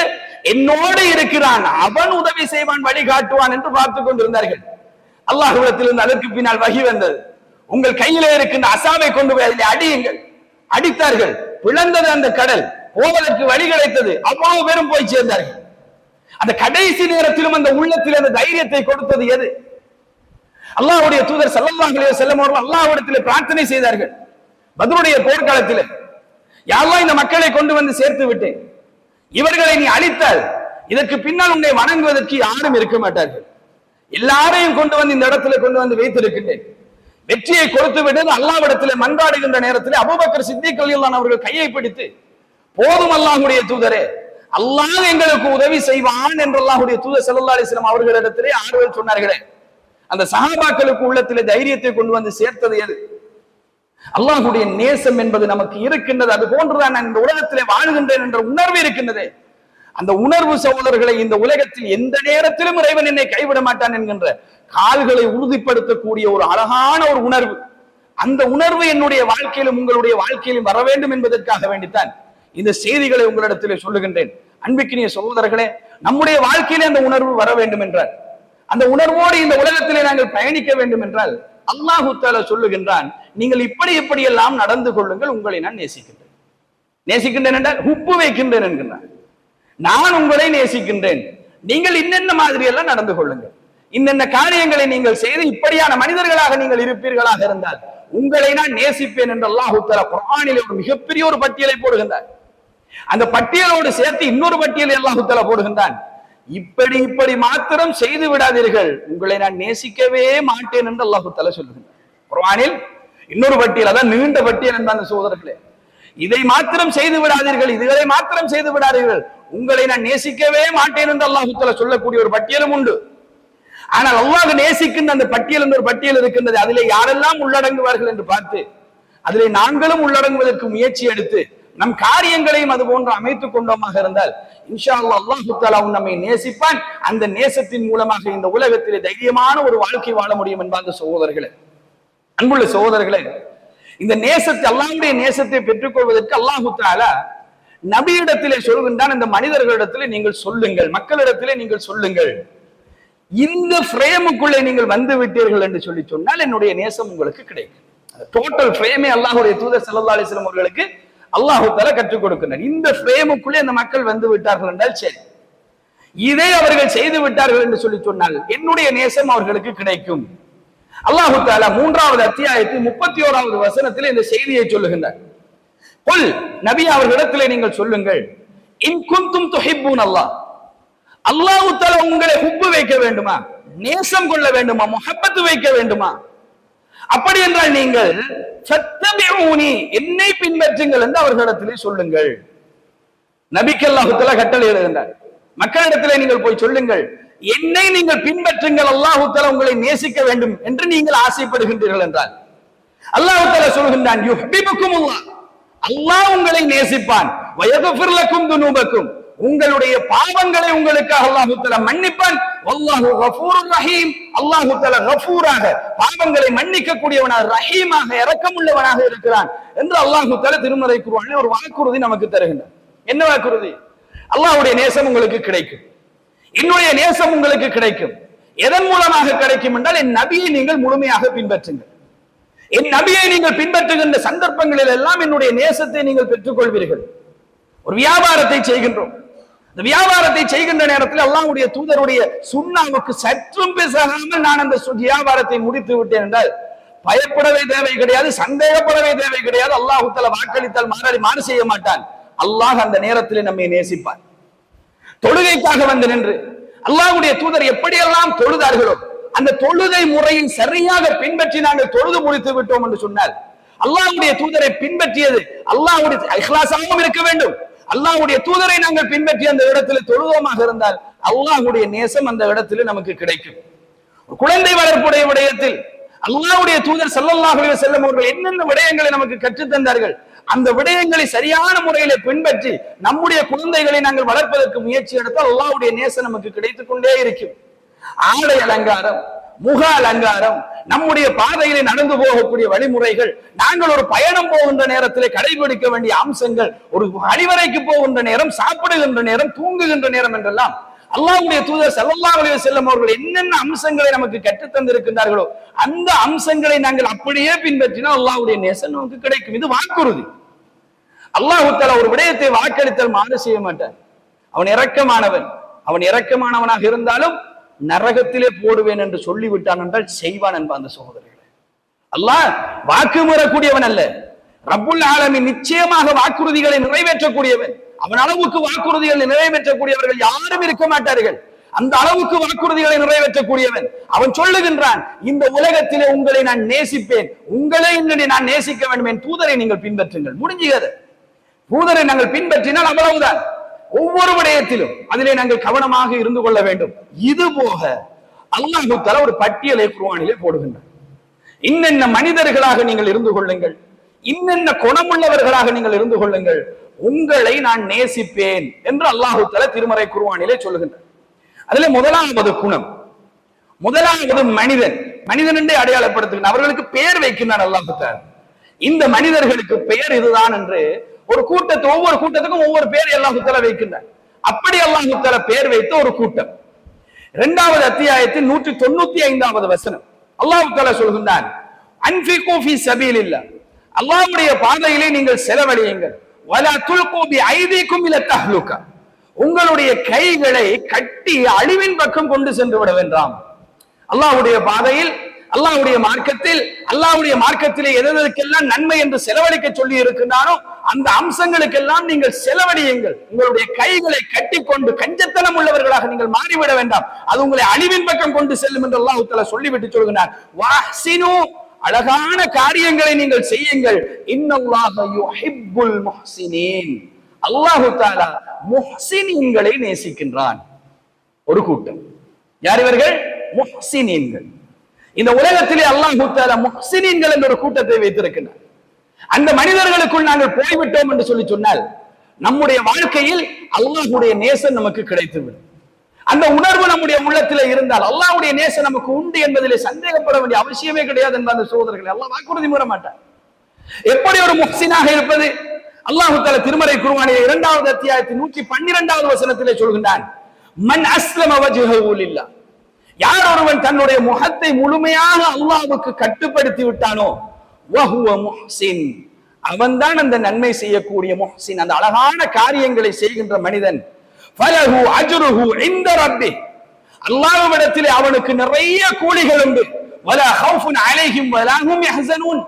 என்னோடு இருக்கிறான், அவன் உதவி செய்வான், வழிகாட்டுவான் என்று பார்த்துக் கொண்டிருந்தார்கள். அல்லாஹ்விடத்திலிருந்து அதற்கு பின்னால் வகி வந்தது. உங்கள் கையிலே இருக்கின்ற அசாவை கொண்டு போய் அதிலே அடியுங்கள். அடித்தார்கள், பிளந்தது அந்த கடல், போவதற்கு வழி கிடைத்தது. அவ்வளவு பேரும் போய் சேர்ந்தார்கள். அந்த கடைசி நேரத்திலும் அந்த உள்ளத்தில் அந்த தைரியத்தை கொடுத்தது எது? அல்லாஹ்வுடைய தூதர் ஸல்லல்லாஹு அலைஹி வஸல்லம் அவர்கள் அல்லாஹ்விடத்தில் பிரார்த்தனை செய்தார்கள். பத்ருடைய போர்க்காலத்தில், யா அல்லாஹ், இந்த மக்களை கொண்டு வந்து சேர்த்து விட்டேன், இவர்களை நீ அழித்தால் இதற்கு பின்னால் உன்னை வணங்குவதற்கு யாரும் இருக்க மாட்டார்கள். எல்லாரையும் கொண்டு வந்து இந்த இடத்துல கொண்டு வந்து வைத்திருக்கின்றேன். வெற்றியை கொடுத்து விட்டு அல்லாஹ்விடத்திலே மன்றாடுகின்ற நேரத்தில் அபூபக்கர் சித்திக் ரலியல்லாஹு அன்ஹு அவர்கள் கையை பிடித்து, போதும் அல்லாஹ்வுடைய தூதரே, அல்லாஹ் எங்களுக்கு உதவி செய்வான் என்று அல்லாஹ்வுடைய தூதர் ஸல்லல்லாஹு அலைஹி வஸல்லம் அவர்களிடத்திலே ஆறுதல் சொன்னார்களே, அந்த சஹாபாக்களுக்கு உள்ளத்திலே தைரியத்தை கொண்டு வந்து சேர்த்தது எது? அல்லாஹ்வுடைய நேசம் என்பது நமக்கு இருக்கின்றது. அது போன்றுதான் நான் இந்த உலகத்திலே வாழ்கின்றேன் என்ற உணர்வு இருக்கின்றது. அந்த உணர்வு சகோதரர்களை, இந்த உலகத்தில் எந்த நேரத்திலும் இறைவன் என்னை கைவிட மாட்டான் என்கின்ற கால்களை உறுதிப்படுத்தக்கூடிய ஒரு அழகான ஒரு உணர்வு. அந்த உணர்வு என்னுடைய வாழ்க்கையிலும் உங்களுடைய வாழ்க்கையிலும் வர வேண்டும் என்பதற்காக வேண்டித்தான் இந்த செய்திகளை உங்களிடத்திலே சொல்லுகின்றேன். அன்பிக்கினிய சகோதரர்களே, நம்முடைய வாழ்க்கையிலே அந்த உணர்வு வர வேண்டும் என்றால், அந்த உணர்வோடு இந்த உலகத்திலே நாங்கள் பயணிக்க வேண்டும் என்றால், அல்லாஹ் தஆலா சொல்லுகின்றான், நீங்கள் இப்படி இப்படி எல்லாம் நடந்து கொள்ளுங்கள், உங்களை நான் நேசிக்கின்றேன். நேசிக்கின்றேன் என்றால் உப்பு வைக்கின்றேன் என்கின்றான். நான் உங்களை நேசிக்கின்றேன், நீங்கள் இன்னென்ன மாதிரி எல்லாம் நடந்து கொள்ளுங்கள், இன்னென்ன காரியங்களை நீங்கள் செய்து இப்படியான மனிதர்களாக நீங்கள் இருப்பீர்களாக இருந்தால் உங்களை நான் நேசிப்பேன் என்று அல்லாஹ் தஆலா குர்ஆனிலே ஒரு மிகப்பெரிய ஒரு பட்டியலை போடுகின்றார். அந்த பட்டியலோடு சேர்த்து இன்னொரு பட்டியலை அல்லாஹ் தஆலா போடுகின்றான். இப்படி இப்படி மாத்திரம் செய்து விடாதீர்கள், உங்களை நான் நேசிக்கவே மாட்டேன் என்று அல்லாஹ் தஆலா சொல்லுகின்றார். குர்ஆனில் இன்னொரு பட்டியல், அதான் நீண்ட பட்டியல் என்பாங்க சகோதரர்களே. இதை மாத்திரம் செய்து விடாதீர்கள், இதுகளை மாத்திரம் செய்து விடாதீர்கள், உங்களை நான் நேசிக்கவே மாட்டேன் என்று அல்லாஹ் தஆலா சொல்லக்கூடிய ஒரு பட்டியலும் உண்டு. ஆனால் அல்லாஹ் நேசிக்கின்ற அந்த பட்டியல் என்ற ஒரு பட்டியல் இருக்கின்றது. அதிலே யாரெல்லாம் உள்ளடங்குவார்கள் என்று பார்த்து அதிலே நாங்களும் உள்ளடங்குவதற்கு முயற்சி எடுத்து நம் காரியங்களையும் அது போன்று அமைத்துக் கொண்டோமாக இருந்தால் இன்ஷா அல்லாஹ் அல்லாஹ் தஆலா நம்மை நேசிப்பான். அந்த நேசத்தின் மூலமாக இந்த உலகத்திலே தைரியமான ஒரு வாழ்க்கை வாழ முடியும் என்பாங்க சகோதரர்களே. அன்புள்ள சகோதரர்களே, இந்த நேசத்தை, அல்லாஹ்வுடைய நேசத்தை பெற்றுக்கொள்வதற்கு அல்லாஹ் தஆலா நபியிடத்திலே சொல்கின்றான், இந்த மனிதர்களிடத்திலே நீங்கள் சொல்லுங்கள், மக்களிடத்திலே நீங்கள் சொல்லுங்கள், இந்த ஃப்ரேமுக்குள்ளே நீங்கள் வந்து விட்டீர்கள் என்று சொல்லி சொன்னால் என்னுடைய நேசம் உங்களுக்கு கிடைக்கும். டோட்டல் ஃப்ரேமே அல்லாஹ்வுடைய தூதர் ஸல்லல்லாஹு அலைஹி வஸல்லம் அவர்களுக்கு அல்லாஹ் தஆலா கற்றுக் கொடுக்கிறார். இந்த ஃப்ரேமுக்குள்ளே அந்த மக்கள் வந்து விட்டார்கள் என்றால் சரி, இதை அவர்கள் செய்து விட்டார்கள் என்று சொல்லி சொன்னால் என்னுடைய நேசம் அவர்களுக்கு கிடைக்கும். அல்லாஹ் தஆலா 3வது அத்தியாயத்தில் 31வது வசனத்தில் இந்த செய்தியை சொல்லுகின்றார். குல், நபி அவர்களிடத்திலே நீங்கள் சொல்லுங்கள், இன் குன்தும் துஹிப்பூன் அல்லாஹ், அல்லாஹ் தஆலா உங்களை ஹுப்பு வைக்க வேண்டுமா, நேசம் கொள்ள வேண்டுமா, முஹப்பத் வைக்க வேண்டுமா, அப்படி என்றால் நீங்கள் ஃபத்தபிஊனி, என்னை பின்பற்றுங்கள் என்று அவர்களிடத்திலே சொல்லுங்கள். நபிக்கு அல்லாஹ் தஆலா கட்டளை இடுகின்றார், மக்களிடத்திலே நீங்கள் போய் சொல்லுங்கள், என்னை நீங்கள் பின்பற்றுங்கள், அல்லாஹ் தஆலா உங்களை நேசிக்க வேண்டும் என்று நீங்கள் ஆசைப்படுகின்றீர்கள் என்றால் அல்லாஹ் தஆலா சொல்கின்றான், யுஹிப்புக்குமுல்லாஹ், அல்லாஹ் உங்களை நேசிப்பான், வயக்ஃபிர் லக்கும் துனூபக்கும், உங்களுடைய பாவங்களை உங்களுக்காக அல்லாஹ் தஆலா மன்னிப்பான், வல்லாஹு கஃபூருர் ரஹீம், அல்லாஹ் தஆலா கஃபூராக பாவங்களை மன்னிக்க கூடியவனாக, ரஹீமாக இரக்கமுள்ளவனாக இருக்கிறான் என்று அல்லாஹ் தஆலா திருமறை குர்ஆனில் ஒரு வாக்குறுதி நமக்கு தருகின்றார். என்ன வாக்குறுதி? அல்லாஹ்வுடைய நேசம் உங்களுக்கு கிடைக்கும், என்னுடைய நேசம் உங்களுக்கு கிடைக்கும். எதன் மூலமாக கிடைக்கும் என்றால் என் நபியை நீங்கள் முழுமையாக பின்பற்றுங்கள். என் நபியை நீங்கள் பின்பற்றுகின்ற சந்தர்ப்பங்களில் எல்லாம் என்னுடைய நேசத்தை நீங்கள் பெற்றுக் கொள்வீர்கள். ஒரு வியாபாரத்தை செய்கின்றோம், இந்த வியாபாரத்தை செய்கின்ற நேரத்தில் அல்லாஹ்வுடைய தூதருடைய சுன்னாவுக்கு சற்றும் பேசாமல் நான் அந்த வியாபாரத்தை முடித்து விட்டேன் என்றால் பயப்படவே தேவை கிடையாது, சந்தேகப்படவே தேவை கிடையாது. அல்லாஹ் தஆலா வாக்களித்தால் மாறு செய்ய மாட்டான். அல்லாஹ் அந்த நேரத்தில் நம்மை நேசிப்பான். தொழுகைக்காக வந்து நின்று அல்லாஹ்வுடைய தூதர் எப்படியெல்லாம் தொழுதார்களோ அந்த தொழுகை முறையை சரியாக பின்பற்றி நாங்கள் தொழுது முடித்து விட்டோம் என்று சொன்னால் அல்லாஹ்வுடைய தூதரை பின்பற்றியது அல்லாஹ்வுடைய இஹ்லாஸாகவும் இருக்க வேண்டும். அல்லாஹ்வுடைய தூதரை நாங்கள் பின்பற்றி அந்த இடத்தில் தொழுவோமாக இருந்தால் அல்லாஹ்வுடைய நேசம் அந்த இடத்தில் நமக்கு கிடைக்கும். குழந்தை வளர்ப்புடைய விடயத்தில் அல்லாஹ்வுடைய தூதர் ஸல்லல்லாஹு அலைஹி வஸல்லம் அவர்கள் என்னென்ன விடயங்களை நமக்கு கற்றுத் தந்தார்கள், அந்த விடயங்களை சரியான முறையில பின்பற்றி நம்முடைய குழந்தைகளை நாங்கள் வளர்ப்பதற்கு முயற்சி எடுத்தால் அல்லாஹ்வுடைய நேசம் நமக்கு கிடைத்துக் கொண்டே இருக்கும். ஆடை அலங்காரம், முக அலங்காரம், நம்முடைய பாதையிலே நடந்து போகக்கூடிய வழிமுறைகள், நாங்கள் ஒரு பயணம் போகின்ற நேரத்திலே கடைபிடிக்க வேண்டிய அம்சங்கள், ஒரு அடிவரைக்கு போகின்ற நேரம், சாப்பிடுகின்ற நேரம், தூங்குகின்ற நேரம் என்றெல்லாம் அல்லாஹ்வுடைய தூதர் ஸல்லல்லாஹு அலைஹி வஸல்லம் அவர்கள் என்னென்ன அம்சங்களை நமக்கு கற்றுத் தந்திருக்கின்றார்களோ அந்த அம்சங்களை நாங்கள் அப்படியே பின்பற்றினால் அல்லாஹ்வுடைய நேசம் நமக்கு கிடைக்கும். இது வாக்குறுதி. அல்லாஹ் தஆலா ஒரு விடயத்தை வாக்களித்தால் மாறு செய்ய மாட்டார். அவன் இரக்கமானவன். அவன் இரக்கமானவனாக இருந்தாலும் நரகத்திலே போடுவேன் என்று சொல்லிவிட்டான் என்றால் செய்வான் என்ப அந்த சகோதரர்களே. அல்லாஹ் வாக்கு மீறக்கூடியவன் அல்ல. ரப்புல் ஆலமீன் நிச்சயமாக வாக்குறுதிகளை நிறைவேற்றக்கூடியவன். அவன் அளவுக்கு வாக்குறுதிகளை நிறைவேற்றக்கூடியவர்கள் யாரும் இருக்க மாட்டார்கள். அந்த அளவுக்கு வாக்குறுதிகளை நிறைவேற்றக்கூடியவன். அவன் சொல்லுகின்றான், இந்த உலகத்திலே உங்களை நான் நேசிப்பேன், உங்களை நான் நேசிக்க வேண்டும், என் தூதரை நீங்கள் பின்பற்றுங்கள். முடிஞ்சுகிறது. தூதரை நாங்கள் பின்பற்றினால் அவ்வளவுதான். ஒவ்வொரு விடயத்திலும் அதிலே நாங்கள் கவனமாக இருந்து கொள்ள வேண்டும். இது போக அல்லாஹ் தஆலா ஒரு பட்டியலை குர்ஆனிலே போடுகின்றார். இன்னென்ன மனிதர்களாக நீங்கள் இருந்து கொள்ளுங்கள், இன்னென்ன குணமுள்ளவர்களாக நீங்கள் இருந்து கொள்ளுங்கள், உங்களை நான் நேசிப்பேன் என்று அல்லாஹ் தஆலா திருமறை குர்ஆனிலே சொல்லுகின்றார். அதிலே முதலாவது குணம், முதலாவது மனிதன், மனிதன் என்றே அடையாளப்படுத்துகின்ற அவர்களுக்கு பெயர் வைக்கின்றான் அல்லாஹ் தஆலா. இந்த மனிதர்களுக்கு பெயர் இதுதான் என்று ஒரு கூட்டத்தை, ஒவ்வொரு கூட்டத்துக்கும் ஒவ்வொரு பேர் அல்லாஹ் தஆலா வைக்கின்றார். அப்படி அல்லாஹ் தஆலா பெயர் வைத்த ஒரு கூட்டம் 2வது அத்தியாயத்தின் 195வது வசனம் அல்லாஹ் தஆலா சொல்கின்றான், அன்ஃபிகு ஃபீ ஸபீலில்லாஹ், அல்லாஹ்வுடைய பாதையிலே நீங்கள் செலவழியுங்கள், வலா துல்கு பிஐதீக்கும் இலா தஹ்லுகா, உங்களுடைய கைகளை கட்டி அழிவின் பக்கம் கொண்டு சென்று விட வேண்டாம். அல்லாஹ்வுடைய பாதையில், அல்லாஹ்வுடைய மார்க்கத்தில், அல்லாஹ்வுடைய மார்க்கத்திலே எதற்கெல்லாம் நன்மை என்று செலவழிக்க சொல்லி இருக்கின்றானோ அந்த அம்சங்களுக்கெல்லாம் நீங்கள் செலவழியுங்கள். உங்களுடைய கைகளை கட்டிக்கொண்டு கஞ்சத்தனம் உள்ளவர்களாக நீங்கள் மாறிவிட வேண்டாம், அது உங்களை அழிவின் பக்கம் கொண்டு செல்லும் என்று அல்லாஹ் தஆலா சொல்லிவிட்டு சொல்கிறார். வஹ்சினு, அழகான காரியங்களை நீங்கள் செய்யுங்கள். இன்னல்லாஹ யுஹிப்புல் முஹ்சினீன். அல்லாஹ் தஆலா முஹ்சினீன்களை நேசிக்கின்றான். ஒரு கூட்டம். யார் இவர்கள்? முஹ்சினீன்கள். இந்த உலகத்திலே அல்லாஹ் தஆலா முஹ்சினீன்கள் என்ற ஒரு கூட்டத்தை வைத்திருக்கிறார். அந்த மனிதர்களுக்குள் நாங்கள் போய்விட்டோம் என்று சொன்னால் நம்முடைய வாழ்க்கையில் அல்லாஹ்வுடைய நேசம் நமக்கு கிடைத்துவிடும். அந்த உணர்வு நம்முடைய உள்ளத்திலே இருந்தால் அல்லாஹ்வுடைய நேசம் நமக்கு உண்டு என்பதிலே சந்தேகப்பட வேண்டிய அவசியமே கிடையாது என்ற அந்த சகோதரர்களை அல்லாஹ் வாக்குறுதி கூற மாட்டார். எப்படி ஒரு முஹ்சினாக இருப்பது? அல்லாஹ் தஆலா திருமறை குர்ஆனிலே 2வது அத்தியாயத்தின் 112வது வசனத்திலே சொல்கின்றான், மன் அஸ்லம வஜ்ஹஹு லில்லாஹ். யார் ஒருவன் தன்னுடைய முகத்தை முழுமையாக அல்லாஹ்வுக்கு கட்டுப்படுத்தி விட்டானோ, வஹுவ முஹ்சின், அவன்தான் அந்த நன்மை செய்யக்கூடிய முஹ்சின், அந்த அழகான காரியங்களை செய்கின்ற மனிதன். ஃபலஹு அஜ்ருஹு இன்த ரப்பிஹ், அல்லாஹ்விடத்திலே அவனுக்கு நிறைய கூலிகள் உண்டு. வலா ஹௌஃபுன் அலைஹிம் வலா ஹும் யஹ்ஸனூன்,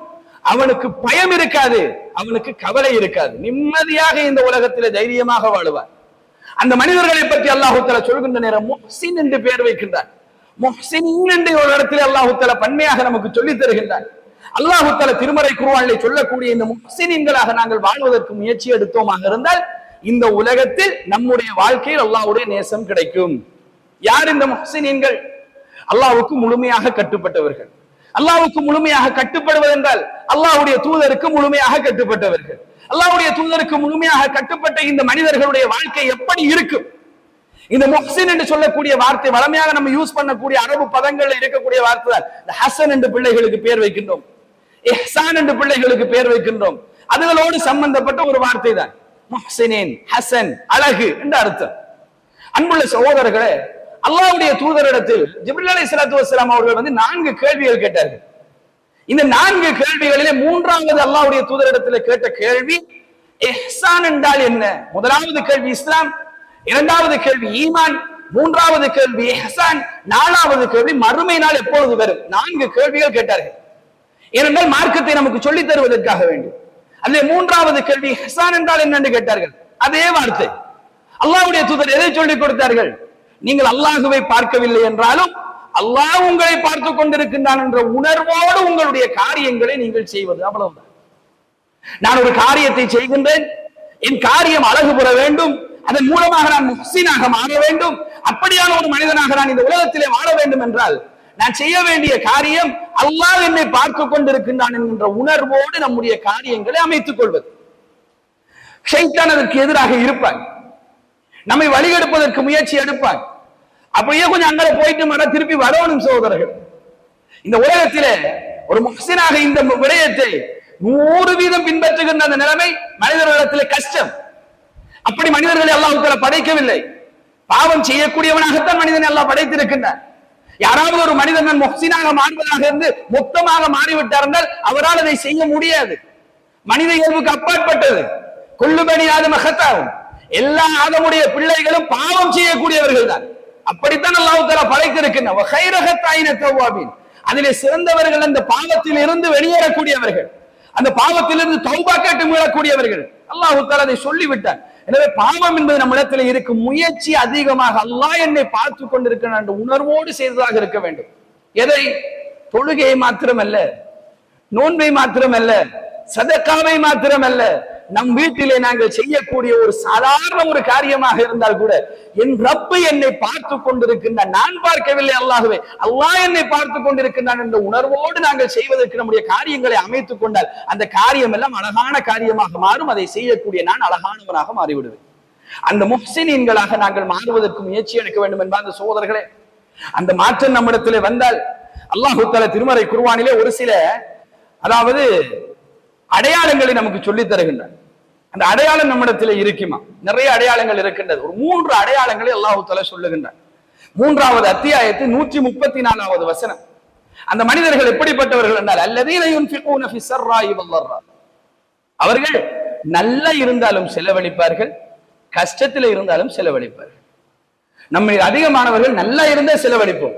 அவனுக்கு பயம் இருக்காது, அவனுக்கு கவலை இருக்காது, நிம்மதியாக இந்த உலகத்திலே தைரியமாக வாழுவார். அந்த மனிதர்களை பற்றி அல்லாஹ் தஆலா சொல்கின்ற நேரம் முஹ்சின் என்று பெயர் வைக்கின்றார். முஹ்சின் என்று ஒரு இடத்திலே அல்லாஹ் தஆலா பன்மையாக நமக்கு சொல்லித் தருகின்றார். அல்லாஹ் தஆலா திருமறை குர்ஆனிலே சொல்லக்கூடிய இந்த முஹ்சின்களாக நாங்கள் வாழ்வதற்கு முயற்சி எடுத்தோமாக இருந்தால் இந்த உலகத்தில் நம்முடைய வாழ்க்கையில் அல்லாஹ்வுடைய நேசம் கிடைக்கும். யார் இந்த முஹ்சின்கள்? அல்லாஹ்வுக்கு முழுமையாக கட்டுப்பட்டவர்கள். அல்லாஹ்வுக்கு முழுமையாக கட்டுப்படுவது என்றால் அல்லாஹ்வுடைய தூதருக்கு முழுமையாக கட்டுப்பட்டவர்கள். அல்லாஹ்வுடைய தூதருக்கு முழுமையாக கட்டுப்பட்ட இந்த மனிதர்களுடைய வாழ்க்கை எப்படி இருக்கும்? இந்த முஹ்சின் என்று சொல்லக்கூடிய வார்த்தை வளமையாக நம்ம யூஸ் பண்ணக்கூடிய அரபு பதங்கள்ல இருக்கக்கூடிய வார்த்தை தான். இந்த ஹசன் என்று பிள்ளைகளுக்கு பேர் வைக்கின்றோம், இஹ்சான் என்று பிள்ளைகளுக்கு பேர் வைக்கின்றோம். அதுகளோடு சம்பந்தப்பட்ட ஒரு வார்த்தை தான் முஹ்சினின், ஹசன், அழகு என்ற அர்த்தம். அன்புள்ள சகோதரர்களே, அல்லாஹ்வுடைய தூதரிடத்தில் ஜிப்ரீல் அலைஹிஸ்ஸலாத்து வஸ்ஸலாம் அவர்கள் 4 கேள்விகள் கேட்டார்கள். இந்த 4 கேள்விகளிலே 3வது அல்லாஹ்வுடைய தூதரிடத்தில் கேட்ட கேள்வி இஹ்சான் என்றால் என்ன? முதலாவது கேள்வி இஸ்லாம், 2வது கேள்வி ஈமான், 3வது கேள்வி இஹ்சான், 4வது கேள்வி மறுமை நாள் எப்பொழுது வரும்? 4 கேள்விகள் கேட்டார்கள். ஏனென்றால் மார்க்கத்தை நமக்கு சொல்லித் தருவதற்காக வேண்டும். அதிலே 3வது கேள்வி இஹ்சான் என்றால் என்ன என்று கேட்டார்கள். அதே வார்த்தை அல்லாஹ்வுடைய தூதர் எதை சொல்லிக் கொடுத்தார்கள்? நீங்கள் அல்லாஹ்வை பார்க்கவில்லை என்றாலும் அல்லாஹ் உங்களை பார்த்துக் கொண்டிருக்கின்றான் என்ற உணர்வோடு உங்களுடைய காரியங்களை நீங்கள் செய்வது, அவ்வளவுதான். நான் ஒரு காரியத்தை செய்கின்றேன், என் காரியம் அழகு பெற வேண்டும், அதன் மூலமாக நான் முஹ்சினாக மாற வேண்டும், அப்படியான ஒரு மனிதனாக நான் இந்த உலகத்திலே வாழ வேண்டும் என்றால் நான் செய்ய வேண்டிய காரியம் அல்லாஹ் என்னை பார்த்துக் கொண்டிருக்கின்றான் என்கின்ற உணர்வோடு நம்முடைய காரியங்களை அமைத்துக் கொள்வது. ஷைத்தான் அதற்கு எதிராக இருப்பான், நம்மை வழிகெடுப்பதற்கு முயற்சி எடுப்பான். அப்படியே கொஞ்சம் அங்கே போயிட்டு மர திருப்பி வரணும் சகோதரர்கள். இந்த உலகத்திலே ஒரு முஹ்சினாக இந்த விடயத்தை 100% பின்பற்றுகின்ற அந்த நிலைமை மனிதர்களிடத்திலே கஷ்டம். அப்படி மனிதர்களை அல்லாஹ் தஆலா படைக்கவில்லை. பாவம் செய்யக்கூடியவனாகத்தான் மனிதனை அல்லாஹ் படைத்திருக்கின்றார். யாராவது ஒரு மனிதன் முஹ்சினாக மாறுவதாக இருந்து மொத்தமாக மாறிவிட்டார் என்றால் அவரால் அதை செய்ய முடியாது. மனித இயல்புக்கு அப்பாற்பட்டது. குல்லு பனி ஆதம ஹத்தாவும், எல்லா ஆதமுடைய பிள்ளைகளும் பாவம் செய்யக்கூடியவர்கள் தான். அப்படித்தான் அல்லாஹ் தஆலா படைத்திருக்கின்றார். வ கைர ஹத்தாயின தவ்வாபின், அதிலே சிறந்தவர்கள் அந்த பாவத்தில் இருந்து வெளியேறக்கூடியவர்கள், அந்த பாவத்திலிருந்து தௌபா கேட்டு மீளக்கூடியவர்கள். அல்லாஹ் தஆலா அதை சொல்லிவிட்டார். எனவே பாவம் என்பது நம்மிடத்தில் இருக்கும் முயற்சி அதிகமாக அல்லாஹ் என்னை பார்த்து கொண்டிருக்கிறான் என்ற உணர்வோடு செய்ததாக இருக்க வேண்டும். எதை? தொழுகையை மாத்திரமல்ல, நோன்பை மாத்திரமல்ல, சதக்காவை மாத்திரமல்ல, நம் வீட்டிலே நாங்கள் செய்யக்கூடிய ஒரு சாதாரண ஒரு காரியமாக இருந்தால் கூட என் ரப்பு என்னை பார்த்து கொண்டிருக்கின்றான், நான் பார்க்கவில்லை அல்லாஹ்வே, அல்லாஹ் என்னை பார்த்து கொண்டிருக்கின்றான் என்ற உணர்வோடு நாங்கள் செய்வதற்கு நம்முடைய காரியங்களை அமைத்துக் கொண்டால் அந்த காரியம் எல்லாம் அழகான காரியமாக மாறும். அதை செய்யக்கூடிய நான் அழகானவனாக மாறிவிடுவேன். அந்த முஹ்சினீன்களாக நாங்கள் மாறுவதற்கு முயற்சி எடுக்க வேண்டும் என்பார் அந்த சகோதரர்களே. அந்த மாற்றம் நம்மிடத்திலே வந்தால் அல்லாஹ் தஆலா திருமறை குர்ஆனிலே ஒரு சில அதாவது அடையாளங்களை நமக்கு சொல்லித் தருகின்றார். அந்த அடையாளம் நம்மிடத்தில் இருக்குமா? நிறைய அடையாளங்கள் இருக்கின்றது. ஒரு 3 அடையாளங்களை அல்லாஹ் தஆலா சொல்லுகின்றார். 3வது அத்தியாயத்தின் 134வது வசனம். அந்த மனிதர்கள் எப்படிப்பட்டவர்கள் என்றால் அல்லதீன யுன்ஃபிகூன ஃபி ஸர்ராஇ வல்லர்ரா, அவர்கள் நல்ல இருந்தாலும் செலவழிப்பார்கள், கஷ்டத்தில் இருந்தாலும் செலவழிப்பார்கள். நம்ம அதிகமானவர்கள் நல்லா இருந்தா செலவழிப்போம்,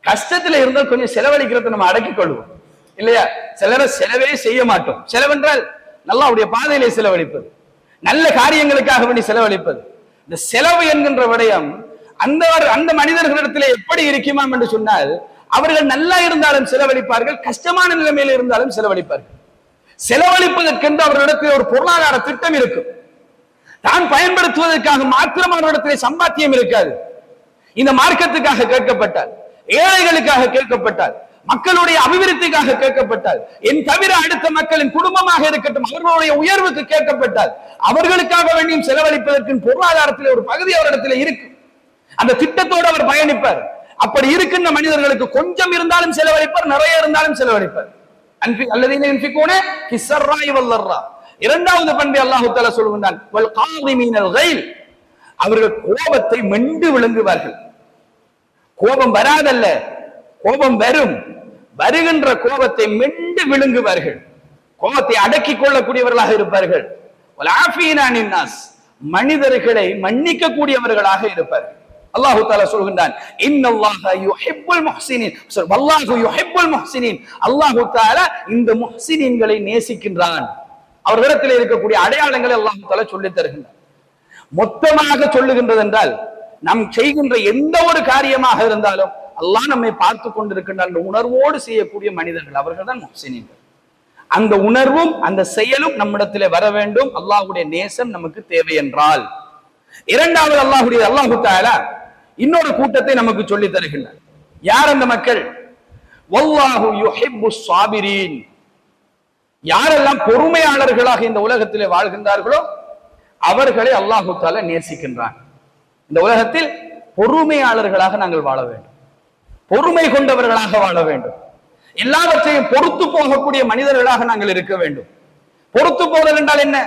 கஷ்டத்துல இருந்தால் கொஞ்சம் செலவழிக்கிறத நம்ம அடக்கிக் கொள்வோம் இல்லையா? சிலரை செலவே செய்ய மாட்டோம். செலவென்றால் அல்லாஹ்வுடைய பாதையிலே செலவழிப்பது, நல்ல காரியங்களுக்காக வேண்டி செலவழிப்பது. இந்த செலவு என்கின்ற விடயம் அந்த மனிதர்களிடத்திலே எப்படி இருக்குமாம் என்று சொன்னால் அவர்கள் நல்லா இருந்தாலும் செலவழிப்பார்கள், கஷ்டமான நிலைமையில் இருந்தாலும் செலவழிப்பார்கள். செலவழிப்பதற்கென்று அவர்களிடத்தில் ஒரு பொருளாதார திட்டம் இருக்கும். தான் பயன்படுத்துவதற்காக மாத்திரம் அவர்களிடத்திலே சம்பாத்தியம் இருக்காது. இந்த மார்க்கத்துக்காக கேட்கப்பட்டால், ஏழைகளுக்காக கேட்கப்பட்டால், மக்களுடைய அபிவிருத்திக்காக கேட்கப்பட்டால், என் தவிர அடுத்த மக்களின் குடும்பமாக இருக்கட்டும் அவர்களுடைய உயர்வுக்கு கேட்கப்பட்டால், அவர்களுக்காக வேண்டியும் செலவழிப்பதற்கு பொருளாதாரத்தில் ஒரு பகுதி அவரிடத்தில் இருக்கு. அந்த திட்டத்தோடு அவர் பயணிப்பார். அப்படி இருக்கின்ற மனிதர்களுக்கு கொஞ்சம் இருந்தாலும் செலவழிப்பார், நிறைய இருந்தாலும் செலவழிப்பார். இரண்டாவது பண்பை அல்லாஹ் தஆலா சொல்கின்றான், அவர்கள் கோபத்தை மெண்டு விழுங்குவார்கள். கோபம் வராதல்ல, கோபம் வரும். வருகின்ற கோபத்தை மெண்டு விழுங்குவார்கள். கோபத்தை அடக்கிக் கொள்ளக்கூடியவர்களாக இருப்பார்கள். மனிதர்களை மன்னிக்க கூடியவர்களாக இருப்பார்கள். அல்லாஹ் தஆலா சொல்கின்றான், இன்னல்லாஹ யுஹிப்புல் முஹ்சினீன், வல்லாஹு யுஹிப்புல் முஹ்சினீன். அல்லாஹ் தஆலா இந்த முஹ்சினீன்களை நேசிக்கின்றான். அவர்களிடத்தில் இருக்கக்கூடிய அடையாளங்களை அல்லாஹ் தஆலா சொல்லித் தருகின்றான். மொத்தமாக சொல்லுகின்றது என்றால், நாம் செய்கின்ற எந்த ஒரு காரியமாக இருந்தாலும் அல்லாஹ் நம்மை பார்த்து கொண்டிருக்கின்ற உணர்வோடு செய்யக்கூடிய மனிதர்கள், அவர்கள் தான் முஹ்சினீன்கள். அந்த உணர்வும் அந்த செயலும் நம்மிடத்திலே வர வேண்டும். அல்லாஹ்வுடைய நேசம் நமக்கு தேவை என்றால். இரண்டாவது அல்லாஹ் தஆலா இன்னொரு கூட்டத்தை நமக்கு சொல்லி தருகின்றார். யார் அந்த மக்கள்? வல்லாஹு யுஹிப்புஸ் ஸாபிரீன். யாரெல்லாம் பொறுமையாளர்களாக இந்த உலகத்திலே வாழ்கின்றார்களோ அவர்களை அல்லாஹ் தஆலா நேசிக்கின்றான். இந்த உலகத்தில் பொறுமையாளர்களாக நாங்கள் வாழ வேண்டும், பொறுமை கொண்டவர்களாக வாழ வேண்டும், எல்லாவற்றையும் பொறுத்து போகக்கூடிய மனிதர்களாக நாங்கள் இருக்க வேண்டும். பொறுத்து போதல் என்றால் என்ன?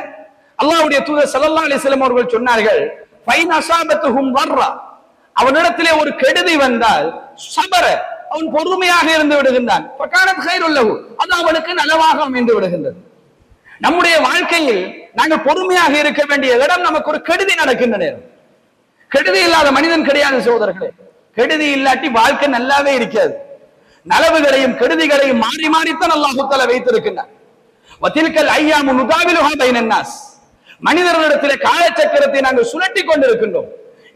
அல்லாஹ்வுடைய தூதர் ஸல்லல்லாஹு அலைஹி வஸல்லம் அவர்கள் சொன்னார்கள், ஃபைன் அஸாபத்துஹும் வர்ரா, அவனிடத்திலே ஒரு கெடுதி வந்தால் சபர, அவன் பொறுமையாக இருந்து விடுகின்றான். ஃபகானத் கைருல் லஹு, அது அவனுக்கு நலவாக அமைந்து விடுகின்றது. நம்முடைய வாழ்க்கையில் நாங்கள் பொறுமையாக இருக்க வேண்டிய இடம், நமக்கு ஒரு கெடுதி நடக்கின்ற நேரம். கெடுதி இல்லாத மனிதன் கிடையாது சகோதரர்களே. கெடுதி இல்லாட்டி வாழ்க்கை நல்லாவே இருக்காது. நலவுகளையும் கெடுதிகளையும் மாறி மாறித்தான் அல்லாஹ் தஆலா வைத்திருக்கின்றான். வதில்கல் அய்யாமு நுதாவிலுஹா பைனன் நாஸ், மனிதர்களிடத்திலே காலச்சக்கரத்தை நாங்கள் சுழட்டி கொண்டிருக்கின்றோம்.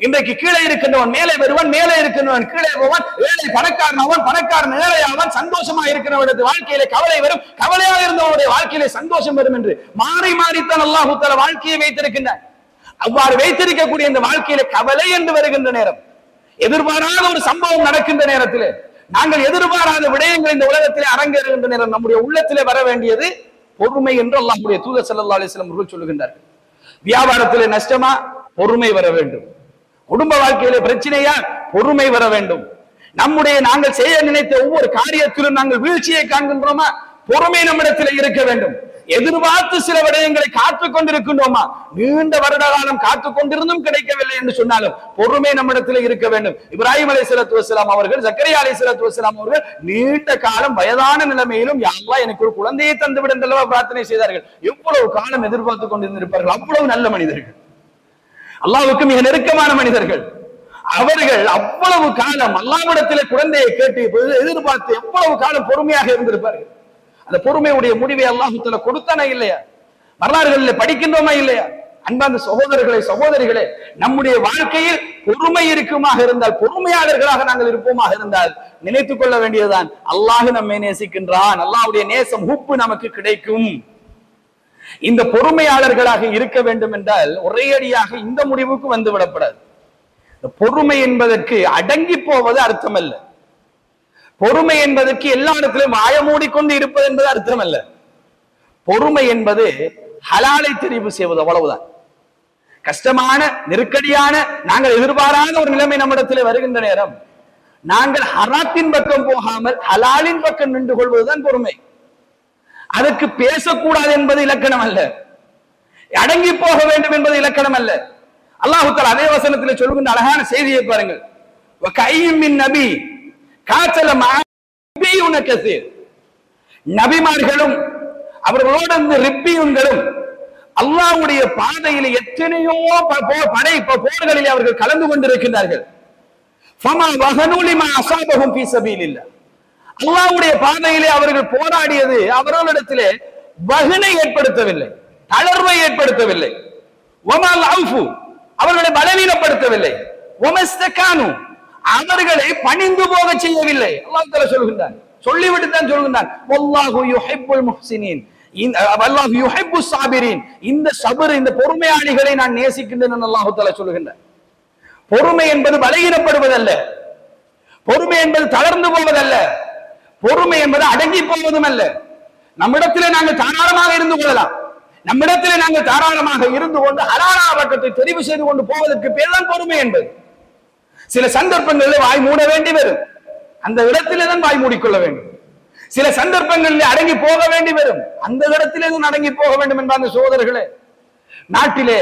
இன்றைக்கு கீழே இருக்கின்றவன் மேலே வருவான், மேலே இருக்கின்றவன் கீழே போவான், ஏழை பணக்காரன் ஆவான், பணக்காரன் ஏழை ஆவான், சந்தோஷமா இருக்கிறவனுடைய வாழ்க்கையிலே கவலை வரும், கவலையாக இருந்தவனுடைய வாழ்க்கையிலே சந்தோஷம் வரும் என்று மாறி மாறித்தான் அல்லாஹ் தஆலா வாழ்க்கையை வைத்திருக்கின்றான். அவ்வாறு வைத்திருக்கக்கூடிய இந்த வாழ்க்கையிலே கவலை என்று வருகின்ற நேரம், எதிர்பாராத ஒரு சம்பவம் நடக்கின்ற நேரத்திலே, நாங்கள் எதிர்பாராத விடயங்கள் இந்த உலகத்திலே அரங்கேறுகின்ற நேரம், நம்முடைய உள்ளத்திலே வர வேண்டியது பொறுமை என்று அல்லாஹ்வுடைய தூதர் ஸல்லல்லாஹு அலைஹி வஸல்லம் அவர்கள் சொல்லுகின்றார்கள். வியாபாரத்திலே நஷ்டமா? பொறுமை வர வேண்டும். குடும்ப வாழ்க்கையிலே பிரச்சனையா? பொறுமை வர வேண்டும். நாங்கள் செய்ய நினைத்த ஒவ்வொரு காரியத்திலும் நாங்கள் வீழ்ச்சியை காண்கின்றோமா? பொறுமை நம்மிடத்தில் இருக்க வேண்டும். எதிர்பார்த்து சில விடயங்களை காத்துக் கொண்டிருக்கின்றோமா? நீண்ட வருட காலம் காத்துக் கொண்டிருந்தும் கிடைக்கவில்லை என்று சொன்னாலும் பொறுமை நம்மிடத்தில் இருக்க வேண்டும். இப்ராஹிம் அலைஹிஸ்ஸலாத்து வஸ்ஸலாம் அவர்கள், ஜக்கரியா அலைஹிஸ்ஸலாத்து வஸ்ஸலாம் அவர்கள் நீண்ட காலம் வயதான நிலைமையிலும் யா அல்லாஹ் எனக்கு ஒரு குழந்தையை தந்து விடு என்று பிரார்த்தனை செய்தார்கள். எவ்வளவு காலம் எதிர்பார்த்து கொண்டிருந்திருப்பார்கள். அவ்வளவு நல்ல மனிதர்கள், அல்லாஹ்வுக்கு மிக நெருக்கமான மனிதர்கள். அவர்கள் அவ்வளவு காலம் அல்லாஹ்விடத்திலே குழந்தையை கேட்டு எதிர்பார்த்து எவ்வளவு காலம் பொறுமையாக இருந்திருப்பார்கள். அந்த பொறுமையுடைய முடிவை அல்லாஹ் தஆலா கொடுத்தானே இல்லையா? வரலாறுகளில் படிக்கின்றோமா இல்லையா? அன்பார்ந்த சகோதரர்களே, சகோதரிகளே, நம்முடைய வாழ்க்கையில் பொறுமை இருக்குமாக இருந்தால், பொறுமையாளர்களாக நாங்கள் இருப்போமாக இருந்தால், நினைத்துக் கொள்ள வேண்டியதுதான், அல்லாஹ் நம்மை நேசிக்கின்றான். அல்லாஹ்வுடைய நேசம் ஹுப்பு நமக்கு கிடைக்கும். இந்த பொறுமையாளர்களாக இருக்க வேண்டும் என்றால் ஒரேடியாக இந்த முடிவுக்கு வந்து விடப்படாது. பொறுமை என்பதற்கு அடங்கி போவது அர்த்தம் அல்ல. பொறுமை என்பதற்கு எல்லா இடத்திலும் வாய மூடிக்கொண்டு இருப்பது என்பது அர்த்தம் அல்ல. பொறுமை என்பது ஹலாலை தெரிவு செய்வது, அவ்வளவுதான். கஷ்டமான நெருக்கடியான நாங்கள் எதிர்பாராத ஒரு நிலைமை நம்மிடத்தில் வருகின்ற நேரம் நாங்கள் ஹராத்தின் பக்கம் போகாமல் ஹலாலின் பக்கம் நின்று கொள்வதுதான் பொறுமை. அதற்கு பேசக்கூடாது என்பது இலக்கணம் அல்ல, அடங்கி போக வேண்டும் என்பது இலக்கணம் அல்ல. அல்லாஹ் தஆலா அதே வசனத்தில் சொல்லுகின்ற அழகான செய்தியை பாருங்கள். நபி காத்தல கசீர், நபிமார்களும் அவர்களோடு இருந்த ரிப்பியுன்களும் அல்லாஹ்வுடைய பாதையில் எத்தனையோ போர்களில் அவர்கள் கலந்து கொண்டிருக்கிறார்கள். ஃபமா வஹனு லிமா அஸாபஹும் ஃபீ ஸபீலில்லாஹ், அல்லாஹ்வுடைய பாதையிலே அவர்கள் போராடியது அவர்களிடத்திலே வஹனை ஏற்படுத்தவில்லை, தளர்வை ஏற்படுத்தவில்லை. வமா லஃபு, அவர்களை பலவீனப்படுத்தவில்லை. வமஸ்தகானு, அவர்களை பணிந்து போக செய்யவில்லை. அல்லாஹ் தஆலா சொல்கின்றான், சொல்லிவிட்டு தான் சொல்கின்றான், வல்லாஹு யுஹிப்புல் முஹ்சினீன், வல்லாஹு யுஹிப்புஸ் சாபிரீன், இந்த சபர், இந்த பொறுமையாளிகளை நான் நேசிக்கின்றேன் என்று அல்லாஹ் தஆலா சொல்கின்றான். பொறுமை என்பது பலகீனப்படுவதல்ல, பொறுமை என்பது தளர்ந்து போவதல்ல, பொறுமை என்பது அடங்கி போவதும் அல்ல. நம்மிடத்திலே நாங்கள் தாராளமாக இருந்து கொள்ளலாம், நம்மிடத்திலே நாங்கள் தாராளமாக இருந்து கொண்டு ஹலாலான வட்டத்தை தெரிவு செய்து கொண்டு போவதற்கு பேர் தான் பொறுமை என்பது. சில சந்தர்ப்பங்களில் வாய் மூட வேண்டி வரும், அந்த இடத்திலே தான் வாய் மூடிக்கொள்ள வேண்டும். சில சந்தர்ப்பங்களில் அடங்கி போக வேண்டி வரும், அந்த இடத்திலே தான் அடங்கி போக வேண்டும் என்பாங்க சகோதரர்களே. நாட்டிலே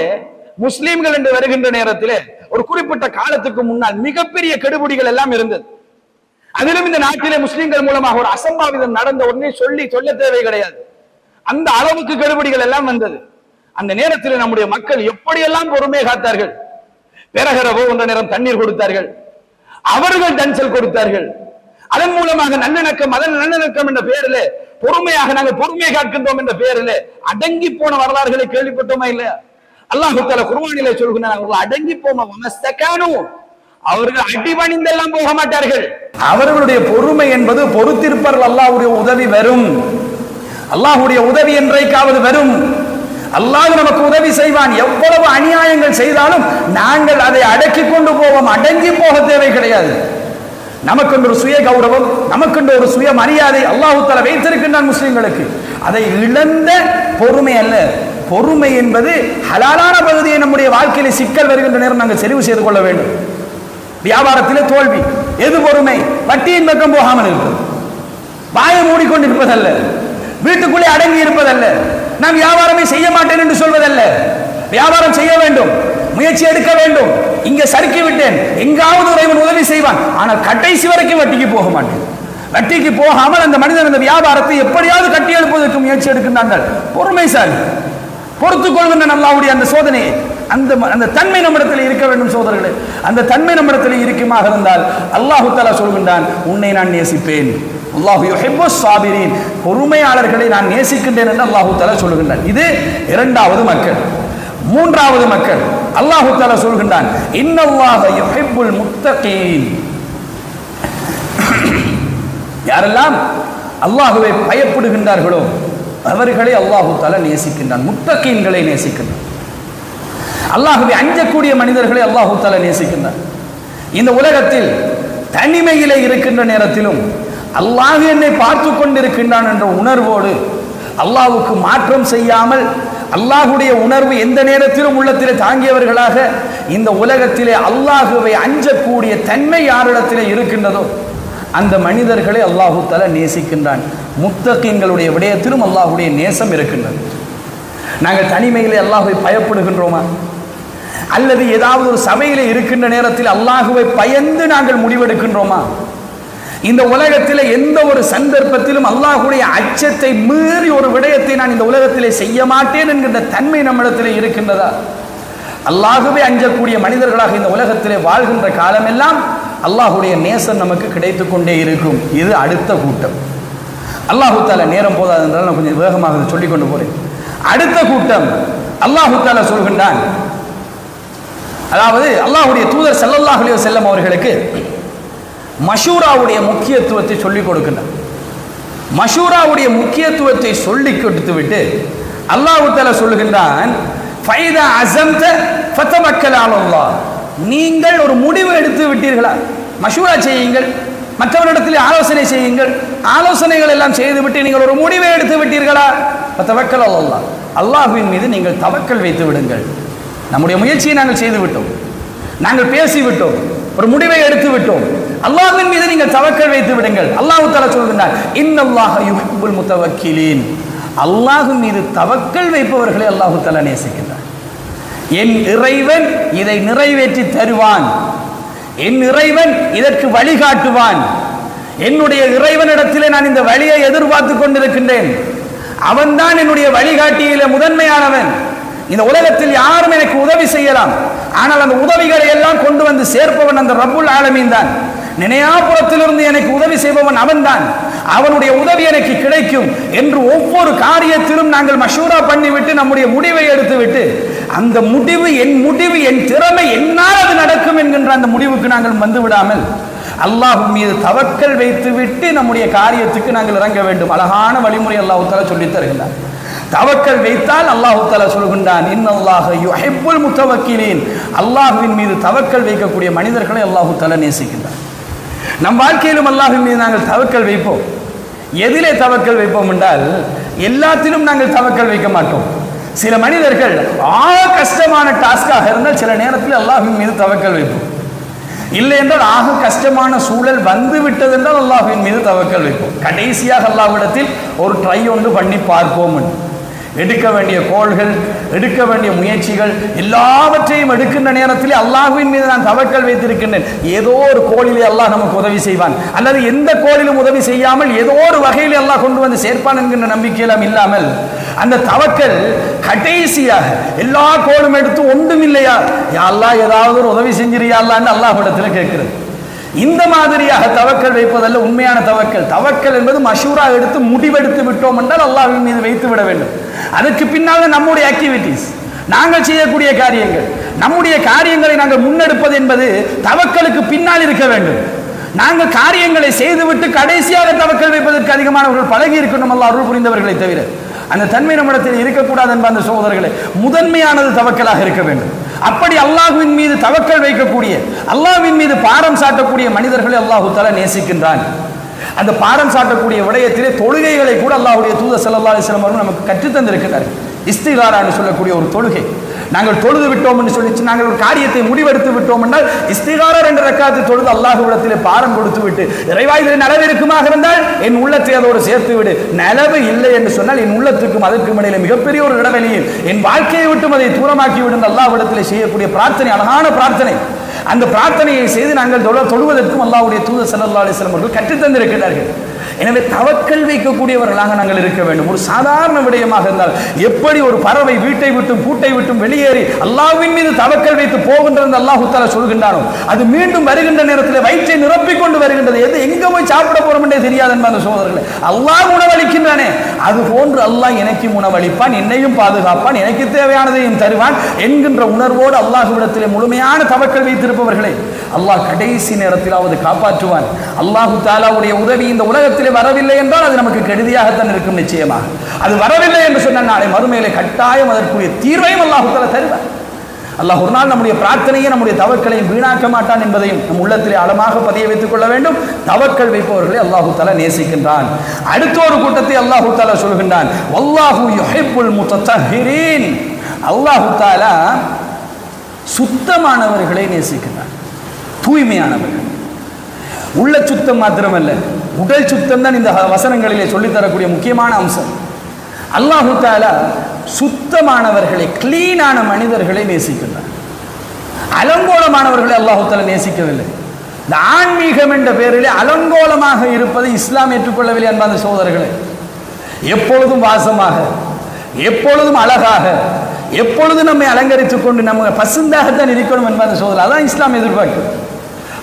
முஸ்லிம்கள் என்று வருகின்ற நேரத்திலே ஒரு குறிப்பிட்ட காலத்துக்கு முன்னால் மிகப்பெரிய கெடுபிடிகள் எல்லாம் இருந்தது. அதிலும் இந்த நாட்டிலே முஸ்லிம்கள் மூலமாக ஒரு அசம்பாவிதம் நடந்த உடனே சொல்ல தேவை கிடையாது, அந்த அளவுக்கு கெடுபிடிகள் எல்லாம் வந்தது. அந்த நேரத்தில் நம்முடைய மக்கள் எப்படியெல்லாம் பொறுமை காத்தார்கள். பிறகு என்ற நேரம் தண்ணீர் கொடுத்தார்கள், அவர்கள் டன்சல் கொடுத்தார்கள். அதன் மூலமாக நல்லிணக்கம், நல்லிணக்கம் என்ற பெயரில் பொறுமையாக நாங்கள் பொறுமை காக்கின்றோம் என்ற பெயரில் அடங்கி போன வரலாறுகளை கேள்விப்பட்டோமா இல்லையா? அல்லாஹ் தஆலா குர்ஆனிலே சொல்கிறான், அவர்கள் அடங்கி போமா வமஸ்தகானு, அவர்கள் அடிபணிந்தெல்லாம் போக மாட்டார்கள். அவர்களுடைய பொறுமை என்பது பொறுத்திருப்பார்கள். அல்லாஹ்வுடைய உதவி வரும், அல்லாஹ்வுடைய உதவி என்றைக்காவது வரும். அல்லாஹ் நமக்கு உதவி செய்வான். எவ்வளவு அநியாயங்கள் செய்தாலும் நாங்கள் அதை அடக்கி கொண்டு போவோம், அடங்கி போக தேவை கிடையாது. நமக்கு ஒரு சுய கௌரவம், நமக்கு ஒரு சுய மரியாதை அல்லாஹ் தஆலா வைத்திருக்கின்றான் முஸ்லிம்களுக்கு. அதை இழந்த பொறுமை அல்ல. பொறுமை என்பது ஹலாலான பகுதியை நம்முடைய வாழ்க்கையில சிக்கல் வருகின்ற நேரம் நாங்கள் தெரிவு செய்து கொள்ள வேண்டும். வியாபாரத்திலே தோல்வி, எது பொறுமை? வட்டியின் பக்கம் போகாமல் இருப்பது, வாயை மூடிக்கொண்டிருப்பதல்ல, வீட்டுக்குள்ளே அடங்கி இருப்பதல்ல, நாம் வியாபாரமே செய்ய மாட்டேன் என்று சொல்வதல்ல. வியாபாரம் செய்ய வேண்டும், முயற்சி எடுக்க வேண்டும். இங்க சறுக்கி விட்டேன், எங்காவது இறைவன் உதவி செய்வான், ஆனால் கடைசி வரைக்கும் வட்டிக்கு போக மாட்டேன். வட்டிக்கு போகாமல் அந்த மனிதன் அந்த வியாபாரத்தை எப்படியாவது கட்டி எழுப்பதற்கு முயற்சி எடுக்கின்றார்கள். பொறுமைசாலி, பொறுத்துக் கொள்கின்ற அல்லாஹ்வுடைய அந்த சோதனை, அந்த தன்மை நம்மிடத்தில் இருக்க வேண்டும் சோதரர்களே. அந்த தன்மை நம்மிடத்தில் இருக்குமாக இருந்தால் அல்லாஹ் தஆலா சொல்கின்றான், உன்னை நான் நேசிப்பேன். அல்லாஹ் யுஹிப்புஸ் சாபிரீன், பொறுமையாளர்களை நான் நேசிக்கின்றேன் என்று அல்லாஹ் தஆலா சொல்கின்றான். இது இரண்டாவது மக்கள். மூன்றாவது மக்கள் அல்லாஹ் தஆலா சொல்கின்றான், இன்னல்லாஹ யுஹிப்புல் முத்தகீன், யாரெல்லாம் அல்லாஹ்வை பயப்படுகின்றார்களோ அவர்களை அல்லாஹ் தஆலா நேசிக்கின்றான். முத்தகீன்களை நேசிக்கின்றான். அல்லாஹ்வை அஞ்சக்கூடிய மனிதர்களை அல்லாஹ் தஆலா நேசிக்கின்றான். இந்த உலகத்தில் தனிமையிலே இருக்கின்ற நேரத்திலும் அல்லாஹ் என்னை பார்த்து கொண்டிருக்கின்றான் என்ற உணர்வோடு அல்லாஹ்வுக்கு மாற்றம் செய்யாமல் அல்லாஹ்வுடைய உணர்வு எந்த நேரத்திலும் உள்ளத்திலே தாங்கியவர்களாக இந்த உலகத்திலே அல்லாஹ்வை அஞ்சக்கூடிய தன்மை யாரிடத்திலே இருக்கின்றதோ அந்த மனிதர்களை அல்லாஹ் தஆலா நேசிக்கின்றான். முத்தகீன்களுடைய விடயத்திலும் அல்லாஹ்வுடைய நேசம் இருக்கின்றது. நாங்கள் தனிமையிலே அல்லாஹ்வை பயப்படுகின்றோமா? அல்லது ஏதாவது ஒரு சபையிலே இருக்கின்ற நேரத்தில் அல்லாஹ்வை பயந்து நாங்கள் முடிவெடுக்கின்றோமா? இந்த உலகத்தில் எந்த ஒரு சந்தர்ப்பத்திலும் அல்லாஹ்வுடைய அச்சத்தை மீறி ஒரு விடயத்தை நான் இந்த உலகத்திலே செய்ய மாட்டேன் என்கின்ற தன்மை நம்மிடத்திலே இருக்கின்றதா? அல்லாஹ்வை அஞ்சக்கூடிய மனிதர்களாக இந்த உலகத்திலே வாழ்கின்ற காலமெல்லாம் அல்லாஹ்வுடைய நேசம் நமக்கு கிடைத்துக் கொண்டே இருக்கும். இது அடுத்த கூட்டம். அல்லாஹ் தஆலா நேரம் போதாது என்றால் நான் கொஞ்சம் வேகமாக சொல்லிக் கொண்டு போறேன். அடுத்த கூட்டம் அல்லாஹ் தஆலா சொல்கின்றான், அதாவது அல்லாஹ்வுடைய தூதர் ஸல்லல்லாஹு அலைஹி வஸல்லம் அவர்களுக்கு மஷூராவுடைய முக்கியத்துவத்தை சொல்லிக் கொடுக்கின்றார். மஷூராவுடைய முக்கியத்துவத்தை சொல்லிக் கொடுத்து விட்டு அல்லாஹ் தஆலா சொல்கின்றான், ஃபைதா அஸம்த ஃபதவக்கல் அலல்லாஹ், நீங்கள் ஒரு முடிவு எடுத்து விட்டீர்களா? மஷூரா செய்யுங்கள், மற்றவரிடத்தில் ஆலோசனை செய்யுங்கள், ஆலோசனைகள் எல்லாம் செய்துவிட்டு நீங்கள் ஒரு முடிவை எடுத்து விட்டீர்களா? ஃபதவக்கல் அலல்லாஹ், அல்லாஹ்வின் மீது நீங்கள் தவக்கல் வைத்து விடுங்கள். நம்முடைய முயற்சியை நாங்கள் செய்து விட்டோம், நாங்கள் பேசிவிட்டோம், ஒரு முடிவை எடுத்து விட்டோம், அல்லாஹ்வின் மீது நீங்கள் தவக்கல் வைத்து விடுங்கள். அல்லாஹ் தஆலா சொல்கின்றார், இன்னல்லாஹ யுஹிப்புல் முத்தவக்கிலீன், அல்லாஹ் மீது தவக்கல் வைப்பவர்களை அல்லாஹ் தஆலா நேசிக்கின்றார். என் இறைவன் இதை நிறைவேற்றி தருவான், என் இறைவன் இதற்கு வழிகாட்டுவான், என்னுடைய இறைவனிடத்திலே நான் இந்த வழியை எதிர்பார்த்து கொண்டிருக்கின்றேன், அவன்தான் என்னுடைய வழிகாட்டியில முதன்மையானவன். இந்த உலகத்தில் யாரும் எனக்கு உதவி செய்யலாம், ஆனால் அந்த உதவிகளை எல்லாம் கொண்டு வந்து சேர்ப்பவன் அந்த ரப்புல் ஆலமீன் தான். நினையாபுரத்திலிருந்து எனக்கு உதவி செய்பவன் அவன்தான், அவனுடைய உதவி எனக்கு கிடைக்கும் என்று ஒவ்வொரு காரியத்திலும் நாங்கள் மஷூரா பண்ணிவிட்டு நம்முடைய முடிவை எடுத்துவிட்டு அந்த முடிவு என் திறமை, என்னால் அது நடக்கும் என்கின்ற அந்த முடிவுக்கு நாங்கள் வந்து விடாமல் அல்லாஹ் மீது தவக்கல் வைத்துவிட்டு நம்முடைய காரியத்துக்கு நாங்கள் இறங்க வேண்டும். அழகான வழிமுறை அல்லாஹ் தஆலா சொல்லித் தருகின்றார். தவக்கல் வைத்தால் அல்லாஹ் தஆலா சொல்கின்றான், இன்னல்லாஹ யுஹிப்புல் முத்தவக்கிலீன். அல்லாஹ்வின் மீது தவக்கல் வைக்கக்கூடிய மனிதர்களை அல்லாஹ் தஆலா நேசிக்கின்றார். நம் வாழ்க்கையிலும் அல்லாஹ்வின் மீது நாங்கள் தவக்கல் வைப்போம். எதிலே தவக்கல் வைப்போம் என்றால், எல்லாத்திலும் நாங்கள் தவக்கல் வைக்க மாட்டோம். சில மனிதர்கள் கஷ்டமான டாஸ்காக இருந்தால் சில நேரத்தில் அல்லாஹ்வின் மீது தவக்கல் வைப்போம். இல்லை என்றால் கஷ்டமான சூழல் வந்து விட்டது என்றால் அல்லாஹ்வின் மீது தவக்கல் வைப்போம். கடைசியாக அல்லாஹ்விடத்தில் ஒரு ட்ரை ஒன்று பண்ணி பார்ப்போம். எடுக்க வேண்டிய கோள்கள், எடுக்க வேண்டிய முயற்சிகள் எல்லாவற்றையும் எடுக்கின்ற நேரத்தில் அல்லாஹ்வின் மீது நான் தவக்கல் வைத்திருக்கின்றேன். ஏதோ ஒரு கோளிலே அல்லாஹ் நமக்கு உதவி செய்வான், அல்லது எந்த கோளிலும் உதவி செய்யாமல் ஏதோ ஒரு வகையில் அல்லாஹ் கொண்டு வந்து சேர்ப்பான் என்கின்ற நம்பிக்கையெல்லாம் இல்லாமல் அந்த தவக்கல் கடைசியாக எல்லா கோளும் எடுத்து ஒன்றும் இல்லையா, யா அல்லாஹ் ஏதாவது ஒரு உதவி செஞ்சிரியா அல்லான்னு அல்லாஹ்விடத்தில் கேட்கிறது. இந்த மாதிரியாக தவக்கல் வைப்பதல்ல உண்மையான தவக்கல். தவக்கல் என்பது மஷூரா எடுத்து முடிவெடுத்து விட்டோம் என்றால் அல்லாஹ்வின் மீது வைத்து விட வேண்டும். அதுக்கு பின்னால் நம்முடைய ஆக்டிவிட்டீஸ், நாங்கள் செய்யக்கூடிய காரியங்கள், நம்முடைய காரியங்களை நாங்கள் முன்னெடுப்பது என்பது தவக்கலுக்கு பின்னால் இருக்க வேண்டும். நாங்கள் காரியங்களை செய்துவிட்டு கடைசியாக தவக்கல் வைப்பதற்கு அதிகமானவர்கள் பழகி இருக்கணும், அல்லாஹ் அருள் புரிந்தவர்களை தவிர. அந்த தன்மை நம்மிடத்தில் இருக்கக்கூடாது என்ப அந்த சகோதரர்களே, முதன்மையானது தவக்கலாக இருக்க வேண்டும். அப்படி அல்லாஹ்வின் மீது தவக்கல் வைக்கக்கூடிய, அல்லாஹ்வின் மீது பாரம் சாட்டக்கூடிய மனிதர்களை அல்லாஹ் தஆலா நேசிக்கின்றான். அந்த பாரம் சாட்டக்கூடிய விடயத்திலே தொழுகைகளை கூட அல்லாஹ்வுடைய தூதர் ஸல்லல்லாஹு அலைஹி வஸல்லம் அவர்கள் நமக்கு கற்றுத் தந்திருக்கிறார்கள். இஸ்திகாரா என்று சொல்லக்கூடிய ஒரு தொழுகை. நாங்கள் தொழுது விட்டோம் என்று சொல்லி நாங்கள் ஒரு காரியத்தை முடிவெடுத்து விட்டோம் என்றால் இஸ்திகாரா 2 ரக்காத்து தொழுது அல்லாஹ்விடத்திலே பாரம் கொடுத்து விட்டு, இறைவா இதில் நலவு இருக்குமாக இருந்தால் என் உள்ளத்தை அதோடு சேர்த்து விடு, நலவு இல்லை என்று சொன்னால் என் உள்ளத்துக்கும் அதற்கும் இடையிலே மிகப்பெரிய ஒரு இடைவெளியில் என் வாழ்க்கையை விட்டும் அதை தூரமாக்கி விடும் அல்லாஹ்விடத்திலே செய்யக்கூடிய பிரார்த்தனை, அழகான பிரார்த்தனை. அந்த பிரார்த்தனையை செய்து நாங்கள் தொழுவதற்கும் அல்லாஹ்வுடைய தூதர் ஸல்லல்லாஹு அலைஹி வஸல்லம் அவர்கள் கற்றுத் தந்திருக்கிறார்கள். எனவே தவக்கல் வைக்கக்கூடியவர்களாக நாங்கள் இருக்க வேண்டும். ஒரு சாதாரண விடயமாக இருந்தால், எப்படி ஒரு பறவை வீட்டை விட்டும் கூட்டை விட்டும் வெளியேறி அல்லாஹ்வின் மீது தவக்கல் வைத்து போகின்றது அல்லாஹ் தஆலா சொல்கின்றானோ, அது மீண்டும் வருகின்ற நேரத்தில் வயிற்றை நிரப்பிக் கொண்டு வருகின்றது. எது எங்க போய் சாப்பிட போறோம் என்றே தெரியாது என்பது சகோதரர்களே. அல்லாஹ் உணவளிக்கின்றானே, அது போன்று அல்லாஹ் எனக்கும் உணவளிப்பான், என்னையும் பாதுகாப்பான், எனக்கு தேவையானதையும் தருவான் என்கின்ற உணர்வோடு அல்லாஹ்விடத்திலே முழுமையான தவக்கல் வைத்திருப்பவர்களை அல்லாஹ் கடைசி நேரத்திலாவது காப்பாற்றுவான். அல்லாஹ் தஆலாவுடைய உதவி இந்த உலகத்தில் வரவில்லை என்றால் அது நமக்கு கெடுதியாகத்தான் இருக்கும். நிச்சயமாக அது வரவில்லை என்று சொன்னால் நாளை மறுமையிலே கட்டாயம் அதற்குரிய தீர்வையும் அல்லாஹ் தஆலா தருவார். அல்லாஹ் ஒரு நாள் நம்முடைய பிரார்த்தனையை, நம்முடைய தவக்கலையும் வீணாக்க மாட்டான் என்பதையும் நம் உள்ளத்திலே ஆழமாக பதிய வைத்துக் கொள்ள வேண்டும். தவக்கல் வைப்பவர்களை அல்லாஹ் தஆலா நேசிக்கின்றான். அடுத்த ஒரு கூட்டத்தை அல்லாஹ் தஆலா சொல்கின்றான், வல்லாஹு யுஹிப்புல் முத்தத்தஹிரீன். அல்லாஹ் தஆலா சுத்தமானவர்களை நேசிக்கின்றான், தூய்மையானவர்கள். உள்ள சுத்தம் மாத்திரமல்ல, உடல் சுத்தம் தான் இந்த வசனங்களிலே சொல்லித்தரக்கூடிய முக்கியமான அம்சம். அல்லாஹு தஆலா சுத்தமானவர்களை, கிளீனான மனிதர்களை நேசிக்கின்றார். அலங்கோலமானவர்களை அல்லாஹு தஆலா நேசிக்கவில்லை. இந்த ஆன்மீகம் என்ற பெயரிலே அலங்கோலமாக இருப்பதை இஸ்லாம் ஏற்றுக்கொள்ளவில்லை அன்பான சகோதரர்களே. எப்பொழுதும் வாசமாக, எப்பொழுதும் அழகாக, எப்பொழுதும் நம்மை அலங்கரித்துக் கொண்டு நம்ம பசுந்தாகத்தான் இருக்கணும் என்பது சோதனை. அதான் இஸ்லாம் எதிர்பார்க்கிறது.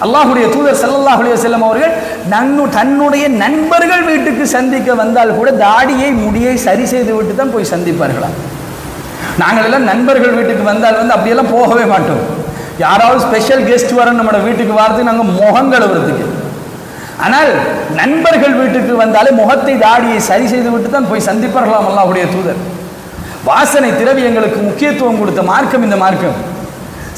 அல்லாஹ்வுடைய தூதர் ஸல்லல்லாஹு அலைஹி வஸல்லம் அவர்கள் தன்னுடைய நண்பர்கள் வீட்டுக்கு சந்திக்க வந்தால் கூட தாடியை, முடியை சரி செய்து விட்டு தான் போய் சந்திப்பார்களாம். நாங்கள் எல்லாம் நண்பர்கள் வீட்டுக்கு வந்தால் அப்படியெல்லாம் போகவே மாட்டோம். யாராவது ஸ்பெஷல் கெஸ்ட் வர நம்ம வீட்டுக்கு வரதுக்கு நாங்கள் முகம் கழுவுறதுக்கு. ஆனால் நண்பர்கள் வீட்டுக்கு வந்தாலே முகத்தை, தாடியை சரி செய்து விட்டு தான் போய் சந்திப்பார்களாம் அல்லாஹ்வுடைய தூதர். வாசனை திரவியங்களுக்கு முக்கியத்துவம் கொடுத்த மார்க்கம் இந்த மார்க்கம்.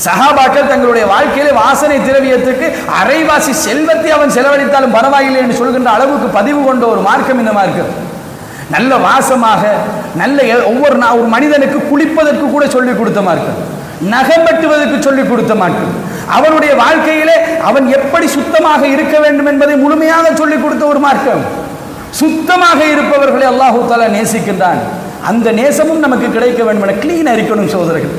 சஹாபாக்கள் தங்களுடைய வாழ்க்கையிலே வாசனை திரவியத்துக்கு அரைவாசி செல்வத்தை அவன் செலவழித்தாலும் பரவாயில்லை என்று சொல்கின்ற அளவுக்கு பதிவு கொண்ட ஒரு மார்க்கம் இந்த மார்க்கம். நல்ல வாசமாக, நல்ல ஒவ்வொரு ஒரு மனிதனுக்கு குளிப்பதற்கு கூட சொல்லிக் கொடுத்த மார்க்கம், நகம் வெட்டுவதற்கு சொல்லிக் கொடுத்த மார்க்கம், அவனுடைய வாழ்க்கையிலே அவன் எப்படி சுத்தமாக இருக்க வேண்டும் என்பதை முழுமையாக சொல்லிக் கொடுத்த ஒரு மார்க்கம். சுத்தமாக இருப்பவர்களை அல்லாஹ் தஆலா நேசிக்கின்றான். அந்த நேசமும் நமக்கு கிடைக்க வேண்டும் என கிளீனாக இருக்கணும் சகோதரர்கள்.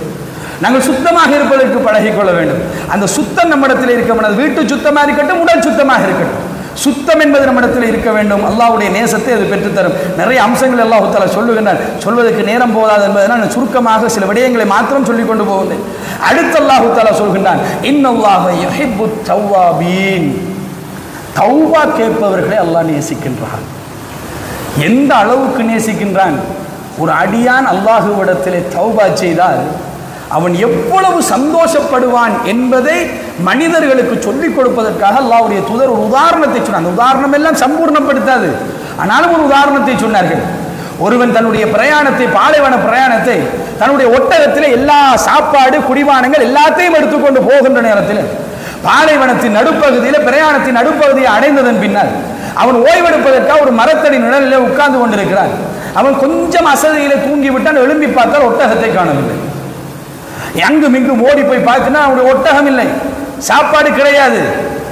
நாங்கள் சுத்தமாக இருப்பதற்கு பழகிக்கொள்ள வேண்டும். அந்த சுத்தம் நம்மிடத்தில் இருக்க வேண்டும். வீட்டு சுத்தமாக இருக்கட்டும், உடல் சுத்தமாக இருக்கட்டும், சுத்தம் என்பது நம்மிடத்தில் இருக்க வேண்டும். அல்லாஹ்வுடைய நேசத்தை அது பெற்றுத்தரும். நிறைய அம்சங்கள் அல்லாஹ் தஆலா சொல்லுகின்றான். சொல்வதற்கு நேரம் போதாது என்பதனால் நான் சுருக்கமாக சில விடயங்களை மாத்திரம் சொல்லிக் கொண்டு போகின்றேன். அடுத்து அல்லாஹ் தஆலா சொல்கின்றான், இன்னல்லாஹ யுஹிப்புத் தவ்வாபீன். தௌபா கேட்பவர்களை அல்லாஹ் நேசிக்கின்றான். எந்த அளவுக்கு நேசிக்கின்றான்? ஒரு அடியான் அல்லாஹ்விடத்திலே தௌபா செய்தால் அவன் எவ்வளவு சந்தோஷப்படுவான் என்பதை மனிதர்களுக்கு சொல்லிக் கொடுப்பதற்காக அல்லாஹ்வுடைய தூதர் ஒரு உதாரணத்தை சொன்னார். அந்த உதாரணம் எல்லாம் சம்பூர்ணப்படுத்தாது, ஆனாலும் ஒரு உதாரணத்தை சொன்னார்கள். ஒருவன் தன்னுடைய பிரயாணத்தை, பாலைவன பிரயாணத்தை, தன்னுடைய ஒட்டகத்தில் எல்லா சாப்பாடு குடிபானங்கள் எல்லாத்தையும் எடுத்துக்கொண்டு போகின்ற நேரத்தில் பாலைவனத்தின் நடுப்பகுதியில், பிரயாணத்தின் நடுப்பகுதியை அடைந்ததன் பின்னால் அவன் ஓய்வெடுப்பதற்காக ஒரு மரத்தடி நிழலில் உட்கார்ந்து கொண்டிருக்கிறான். அவன் கொஞ்சம் அசதியில தூங்கி விட்டான். எழும்பி பார்த்தால் ஒட்டகத்தை காணவில்லை. அங்கும் இங்கும் ஓடி போய் பார்த்தினா அவனுடைய ஒட்டகம் இல்லை, சாப்பாடு கிடையாது,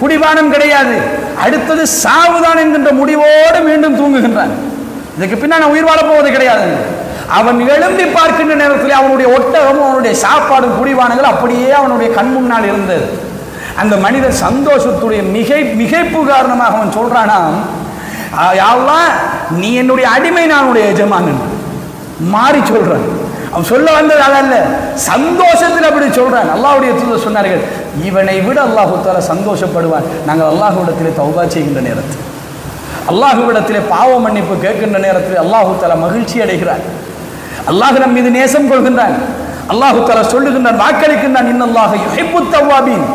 குடிபானம் கிடையாது. அடுத்தது சாவுதான் என்கின்ற முடிவோடு மீண்டும் தூங்குகின்றான். இதுக்கு பின்னால் நான் உயிர் வாழப் போவது கிடையாது. அவன் எழும்பி பார்க்கின்ற நேரத்தில் அவனுடைய ஒட்டகமும் அவனுடைய சாப்பாடும் குடிபானங்கள் அப்படியே அவனுடைய கண் முன்னால் இருந்தது. அந்த மனிதன் சந்தோஷத்துடைய மிகைப்பு காரணமாக அவன் சொல்றானா, அல்லாஹ் நீ என்னுடைய அடிமை, நான் உன்னுடைய எஜமான் மாறி சொல்றான். அவன் சொல்ல வந்தது அதல்ல, சந்தோஷத்தில் அப்படி சொல்றான். அல்லாஹ்வுடைய தூதர் சொன்னார்கள், இவனை விட அல்லாஹ் தஆலா சந்தோஷப்படுவான் நாங்கள் அல்லாஹ்விடத்திலே தௌபா செய்கின்ற நேரத்தில், அல்லாஹ்விடத்திலே பாவ மன்னிப்பு கேட்கின்ற நேரத்தில் அல்லாஹ் தஆலா மகிழ்ச்சி அடைகிறான். அல்லாஹ் நம் மீது நேசம் கொள்கின்றான். அல்லாஹ் தஆலா சொல்லுகின்றான், வாக்களிக்கின்றான், இன்னல்லாஹ யுஹிப்புத் தவ்வாபீன்,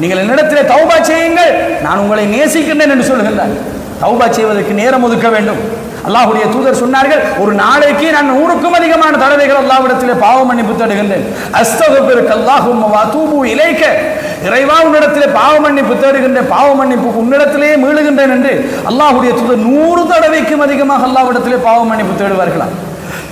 நீங்கள் என்னிடத்திலே தௌபா செய்யுங்கள், நான் உங்களை நேசிக்கின்றேன் என்று சொல்லுகின்றான். தௌபா செய்வதற்கு நேரம் ஒதுக்க வேண்டும். அல்லாஹ்வுடைய தூதர் சொன்னார்கள், ஒரு நாளைக்கு நான் 100க்கும் அதிகமான தடவைகள் அல்லாஹ்விடத்திலே பாவ மன்னிப்பு தேடுகின்றேன். அஸ்தக்ஃபிருக்க அல்லாஹும்ம வஅதூபு இலைக்க, இறைவா உன்னிடத்திலே பாவ மன்னிப்பு தேடுகின்றேன், பாவ மன்னிப்புக்கு உன்னிடத்திலே மீளுகின்றேன் என்று அல்லாஹ்வுடைய தூதர் 100 தடவைக்கும் அதிகமாக அல்லாஹ்விடத்திலே பாவ மன்னிப்பு தேடுவார்களாம்.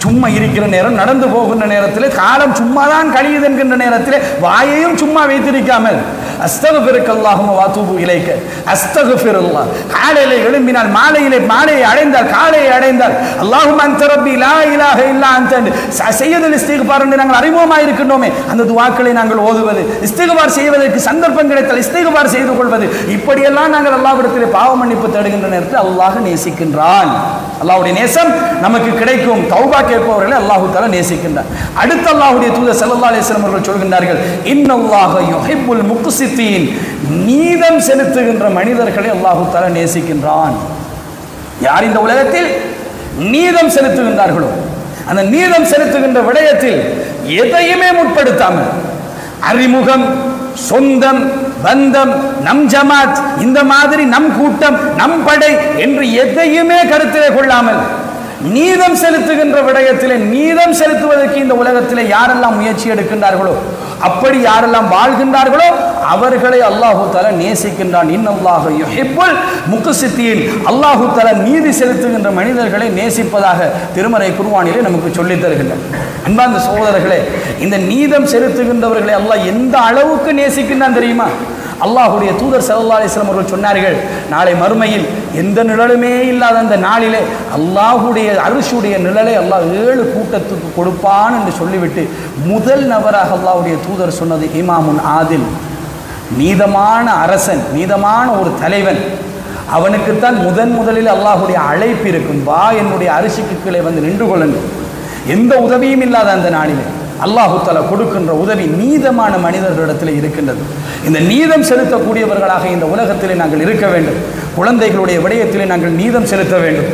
சும்மா இருக்கிற நேரம், நடந்து போகின்ற நேரத்தில், காலம் சும்மாதான் கழியுது என்கின்ற நேரத்தில் வாயையும் சும்மா வைத்திருக்காமல் அஸ்தக்ஃபிருக்க அல்லாஹும்ம வஅதூபு இலைக்க, அஸ்தக்ஃபிருல்லாஹ், காலையிலே எழும்பினால் மாலையை அடைந்தால், காலையை அடைந்தால் அல்லாஹும்ம அன்த ரப்பி லா இலாஹ இல்லா அன்த சையதுல் இஸ்திக்பார் என்று நாங்கள் அறிமுகமாக இருக்கின்றோமே, அந்த துஆக்களை நாங்கள் ஓதுவது, இஸ்திக்பார் செய்வதற்கு சந்தர்ப்பம் கிடைத்தால் இஸ்திக்பார் செய்து கொள்வது, இப்படியெல்லாம் நாங்கள் அல்லாஹ்விடத்திலே பாவ மன்னிப்பு தேடுகின்ற நேரத்தில் அல்லாஹ் நேசிக்கின்றான். அல்லாஹ்வுடைய நேசம் நமக்கு கிடைக்கும். தௌபா கேட்பவர்களை அல்லாஹ் தஆலா நேசிக்கின்றார். அடுத்து அல்லாஹ்வுடைய தூதர் ஸல்லல்லாஹு அலைஹி வஸல்லம் அவர்கள் சொல்கின்றார்கள், இன்னல்லாஹ யுஹிப்புல் முக்ஸிதீன், நீதம் செலுத்துகின்ற மனிதர்களை அல்லாஹ் தஆலா நேசிக்கின்றான். யார் இந்த உலகத்தில் நீதம் செலுத்துகின்றார்களோ, அந்த நீதம் செலுத்துகின்ற விடயத்தில் எதையுமே முற்படுத்தாமல், அறிமுகம், சொந்தம், பந்தம், நம் ஜமாத், இந்த மாதிரி நம் கூட்டம், நம் படை என்று எதையுமே கருத்திலே கொள்ளாமல் நீதம் செலுத்துகின்ற விடயத்திலே, நீதம் செலுத்துவதற்கு இந்த உலகத்திலே யாரெல்லாம் முயற்சி எடுக்கின்றார்களோ, அப்படி யாரெல்லாம் வாழ்கின்றார்களோ அவர்களை அல்லாஹ் தஆலா நேசிக்கின்றான். இன்னல்லாஹ யுஹிப்புல் முக்ஸிதீன், அல்லாஹ் தஆலா நீதி செலுத்துகின்ற மனிதர்களை நேசிப்பதாக திருமறை குர்ஆனிலே நமக்கு சொல்லித் தருகின்றார். அன்பார்ந்த சகோதரர்களே, இந்த நீதம் செலுத்துகின்றவர்களை அல்லாஹ் எந்த அளவுக்கு நேசிக்கின்றான் தெரியுமா? அல்லாஹ்வுடைய தூதர் ஸல்லல்லாஹு அலைஹி வஸல்லம் அவர்கள் சொன்னார்கள், நாளை மறுமையில் எந்த நிழலுமே இல்லாத அந்த நாளிலே அல்லாஹ்வுடைய அர்ஷுடைய நிழலை அல்லாஹ் 7 கூட்டத்துக்கு கொடுப்பான் என்று சொல்லிவிட்டு முதல் நபராக அல்லாஹ்வுடைய தூதர் சொன்னது இமாமுன் ஆதில், நீதமான அரசன், நீதமான ஒரு தலைவன். அவனுக்குத்தான் முதலில் அல்லாஹ்வுடைய அழைப்பு இருக்கும், வா என்னுடைய அரிசிக்கு கீழே வந்து நின்று கொள்ளுங்கள். எந்த உதவியும் இல்லாத அந்த நாளிலே அல்லாஹ் தஆலா கொடுக்கின்ற உதவி நீதமான மனிதர்களிடத்தில் இருக்கின்றது. இந்த நீதம் செலுத்தக்கூடியவர்களாக இந்த உலகத்திலே நாங்கள் இருக்க வேண்டும். குழந்தைகளுடைய விடயத்திலே நாங்கள் நீதம் செலுத்த வேண்டும்.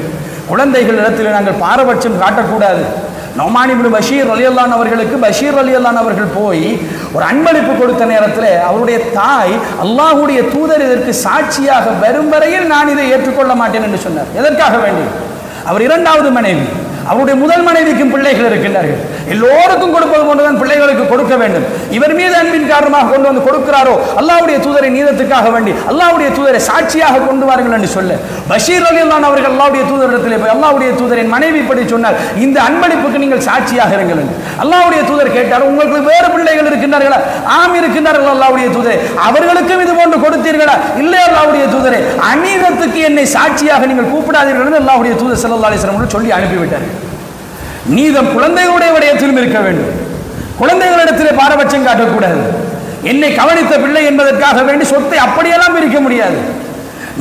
குழந்தைகளிடத்தில் நாங்கள் பாரபட்சம் காட்டக்கூடாது. நொமான் இப்னு பஷீர் ரலியல்லாஹு அன்ஹு அவர்களுக்கு பஷீர் ரலியல்லாஹு அன்ஹு அவர்கள் போய் ஒரு அன்பளிப்பு கொடுத்த நேரத்தில் அவருடைய தாய், அல்லாஹ்வுடைய தூதர் இதற்கு சாட்சியாக வரும் வரையில் நான் இதை ஏற்றுக்கொள்ள மாட்டேன் என்று சொன்னார். எதற்காக வேண்டி? அவர் 2வது மனைவி, அவருடைய முதல் மனைவிக்கும் பிள்ளைகள் இருக்கின்றார்கள். எல்லோருக்கும் கொடுப்பது போன்றுதான் பிள்ளைகளுக்கு கொடுக்க வேண்டும். இவர் மீது அன்பின் காரணமாக கொண்டு வந்து கொடுக்கிறாரோ, அல்லாஹ்வுடைய தூதரை நீதத்துக்காக வேண்டி அல்லாஹ்வுடைய தூதரை சாட்சியாக கொண்டு வாருங்கள் என்று சொல்ல பஷீர் ரலியல்லாஹு அன்ஹு அவர்கள் அல்லாஹ்வுடைய தூதரிடத்திலே போய், அல்லாஹ்வுடைய தூதரின் மனைவி இப்படி சொன்னார், இந்த அன்பளிப்புக்கு நீங்கள் சாட்சியாக இருங்கள் என்று. அல்லாஹ்வுடைய தூதர் கேட்டார், உங்களுக்கு வேறு பிள்ளைகள் இருக்கின்றார்களா? ஆம் இருக்கின்றார்கள் அல்லாஹ்வுடைய தூதரே. அவர்களுக்கும் இது போன்று கொடுத்தீர்களா? இல்லை அல்லாஹ்வுடைய தூதரே, அநீதத்துக்கு என்னை சாட்சியாக நீங்கள் கூப்பிடாதீர்கள் என்று அல்லாஹ்வுடைய தூதர் ஸல்லல்லாஹு அலைஹி வஸல்லம் சொல்லி அனுப்பிவிட்டார். நீதம் குழந்தைகளுடைய விடயத்திலும் இருக்க வேண்டும். குழந்தைகளிடத்திலே பாரபட்சம் காட்டக்கூடாது. என்னை கவனித்த பிள்ளை என்பதற்காக வேண்டி சொத்தை அப்படியெல்லாம் பிரிக்க முடியாது.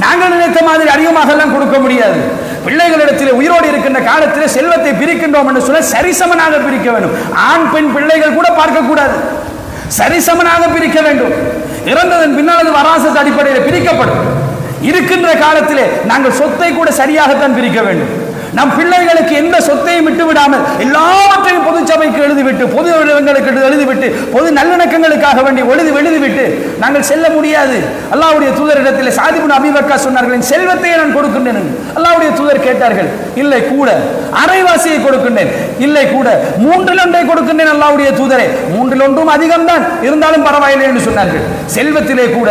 நாங்கள் நினைத்த மாதிரி அதிகமாக எல்லாம் கொடுக்க முடியாது. பிள்ளைகளிடத்திலே உயிரோடு இருக்கின்ற காலத்திலே செல்வத்தை பிரிக்கின்றோம் என்று சொல்ல சரிசமனாக பிரிக்க வேண்டும். ஆண் பெண் பிள்ளைகள் கூட பார்க்கக்கூடாது, சரிசமனாக பிரிக்க வேண்டும். இறந்ததன் பின்னால் அது வராசத் அடிப்படையில் பிரிக்கப்படும். இருக்கின்ற காலத்திலே நாங்கள் சொத்தை கூட சரியாகத்தான் பிரிக்க வேண்டும். நம் பிள்ளைகளுக்கு எந்த சொத்தையும் விட்டு விடாமல் எல்லாவற்றையும் பொது சபைக்கு எழுதிவிட்டு, பொது இடங்களுக்கு எழுதிவிட்டு, பொது நல்லிணக்கங்களுக்காக வேண்டி எழுதிவிட்டு நாங்கள் செல்ல முடியாது. அல்லாஹ்வுடைய தூதரிடத்தில் சாத் இப்னு அபீ வக்காஸ் சொன்னார்கள், செல்வத்தை நான் கொடுக்கின்றேன். அல்லாஹ்வுடைய தூதர் கேட்டார்கள், இல்லை கூட. அரைவாசியை கொடுக்கின்றேன், இல்லை கூட. மூன்றில் ஒன்றை கொடுக்கின்றேன் அல்லாஹ்வுடைய தூதரே. மூன்றில் ஒன்றும் அதிகம்தான், இருந்தாலும் பரவாயில்லை என்று சொன்னார்கள். செல்வத்திலே கூட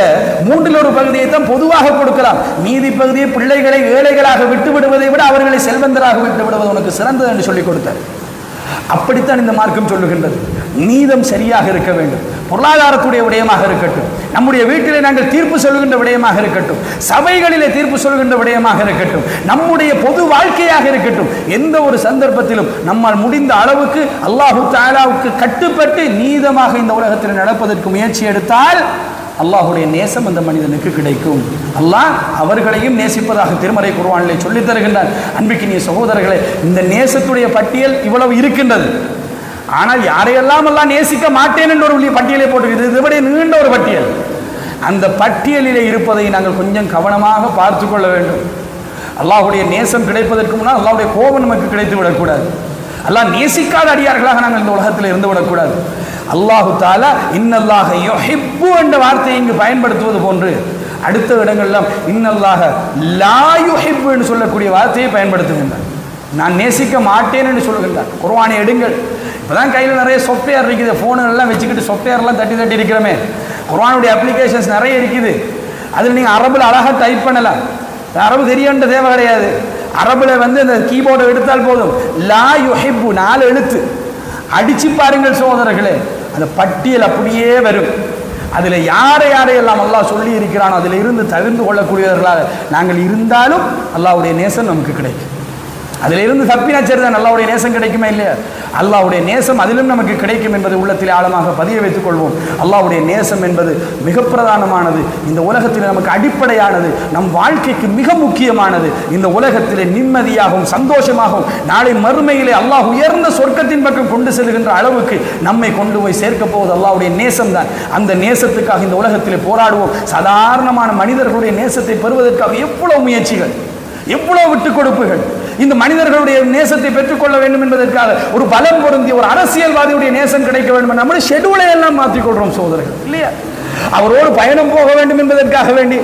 மூன்றில் ஒரு பகுதியை தான் பொதுவாக கொடுக்கலாம், மீதி பகுதியை பிள்ளைகளை ஏழைகளாக விட்டு விடுவதை விட அவர்களை செல்வந்தராக விட்டு விடுவது உனக்கு சிறந்தது என்று சொல்லிக் கொடுத்தார். அப்படித்தான் இந்த மார்க்கம் சொல்லுகின்றது. நீதம் சரியாக இருக்க வேண்டும். பொருளாதாரத்துடைய விடயமாக இருக்கட்டும், நம்முடைய வீட்டிலே நாங்கள் தீர்ப்பு சொல்கின்ற விடயமாக இருக்கட்டும், சபைகளிலே தீர்ப்பு சொல்கின்ற விடயமாக இருக்கட்டும், நம்முடைய பொது வாழ்க்கையாக இருக்கட்டும், எந்த ஒரு சந்தர்ப்பத்திலும் நம்மால் முடிந்த அளவுக்கு அல்லாஹு தஆலாவுக்கு கட்டுப்பட்டு நீதமாக இந்த உலகத்தில் நடப்பதற்கு முயற்சி எடுத்தால் அல்லாஹுடைய நேசம் அந்த மனிதனுக்கு கிடைக்கும். அல்லாஹ் அவர்களையும் நேசிப்பதாக திருமறை குர்ஆனிலே சொல்லித் தருகின்றான். அன்பிற்கினிய சகோதரர்களே, இந்த நேசத்துடைய பட்டியல் இவ்வளவு இருக்கின்றது. ஆனால் யாரையெல்லாம் அல்லாஹ் நேசிக்க மாட்டேன் என்ற ஒரு பட்டியலை போட்டுக்கிறது, இதை விட நீண்ட ஒரு பட்டியல். அந்த பட்டியலிலே இருப்பதை நாங்கள் கொஞ்சம் கவனமாக பார்த்து கொள்ள வேண்டும். அல்லாஹுடைய நேசம் கிடைப்பதற்கு முன்னால் அல்லாஹுடைய கோபம் நமக்கு கிடைத்து விடக்கூடாது. அல்லாஹ் நேசிக்காத அடியார்களாக நாங்கள் இந்த உலகத்தில் இருந்து விடக்கூடாது. அல்லாஹு தஆலா இன்னல்லாஹ யுஹிப்பு என்ற வார்த்தையை இங்கு பயன்படுத்துவது போன்று அடுத்த இடங்கள்லாம் இன்னல்லாஹ லா யுஹிப்பு என்று சொல்லக்கூடிய வார்த்தையை பயன்படுத்துகின்றார். நான் நேசிக்க மாட்டேன் என்று சொல்லுகின்றார். குர்ஆனை எடுங்கள். இப்போதான் கையில் நிறைய சாஃப்ட்வேர் இருக்குது, ஃபோனுகள்லாம் வச்சுக்கிட்டு சாஃப்ட்வேர்லாம் தட்டி இருக்கிறோமே. குர்ஆனுடைய அப்ளிகேஷன்ஸ் நிறைய இருக்குது. அதில் நீங்கள் அரபில் அழகாக டைப் பண்ணலாம். அரபு தெரியன்ற தேவை கிடையாது. அரபில் அந்த கீபோர்டை எடுத்தால் போதும். லா யுஹிப்பு 4 எழுத்து அடிச்சு பாருங்கள் சகோதரர்களே, அந்த பட்டியல் அப்படியே வரும். அதில் யாரையெல்லாம் அல்லாஹ் சொல்லி இருக்கிறானோ அதில் இருந்து தவிர்த்து கொள்ளக்கூடியவர்களாக நாங்கள் இருந்தாலும் அல்லாஹ்வுடைய நேசம் நமக்கு கிடைக்கும். அதில் இருந்து தப்பினா சரிதான், அல்லாஹ்வுடைய நேசம் கிடைக்குமா இல்லையா? அல்லாஹ்வுடைய நேசம் அதிலும் நமக்கு கிடைக்கும் என்பதை உள்ளத்தில் ஆழமாக பதிய வைத்துக் கொள்வோம். அல்லாஹ்வுடைய நேசம் என்பது மிக பிரதானமானது, இந்த உலகத்தில் நமக்கு அடிப்படையானது, நம் வாழ்க்கைக்கு மிக முக்கியமானது. இந்த உலகத்திலே நிம்மதியாகவும் சந்தோஷமாகவும் நாளை மறுமையிலே அல்லாஹ் உயர்ந்த சொர்க்கத்தின் பக்கம் கொண்டு செல்கின்ற அளவுக்கு நம்மை கொண்டு போய் சேர்க்க போவது அல்லாஹ்வுடைய நேசம் தான். அந்த நேசத்துக்காக இந்த உலகத்திலே போராடுவோம். சாதாரணமான மனிதர்களுடைய நேசத்தை பெறுவதற்காக எவ்வளவு முயற்சிகள், எவ்வளவு விட்டுக் கொடுப்புகள். இந்த மனிதர்களுடைய நேசத்தை பெற்றுக்கொள்ள வேண்டும் என்பதற்காக ஒரு பலம் பொருந்திய ஒரு அரசியல்வாதியுடைய நேசம் கிடைக்க வேண்டும், நம்முடைய ஷெட்யூலை எல்லாம் மாற்றிக்கொள்றோம் சகோதரர்கள் இல்லையா? அவரோடு பயணம் போக வேண்டும் என்பதற்காக வேண்டி,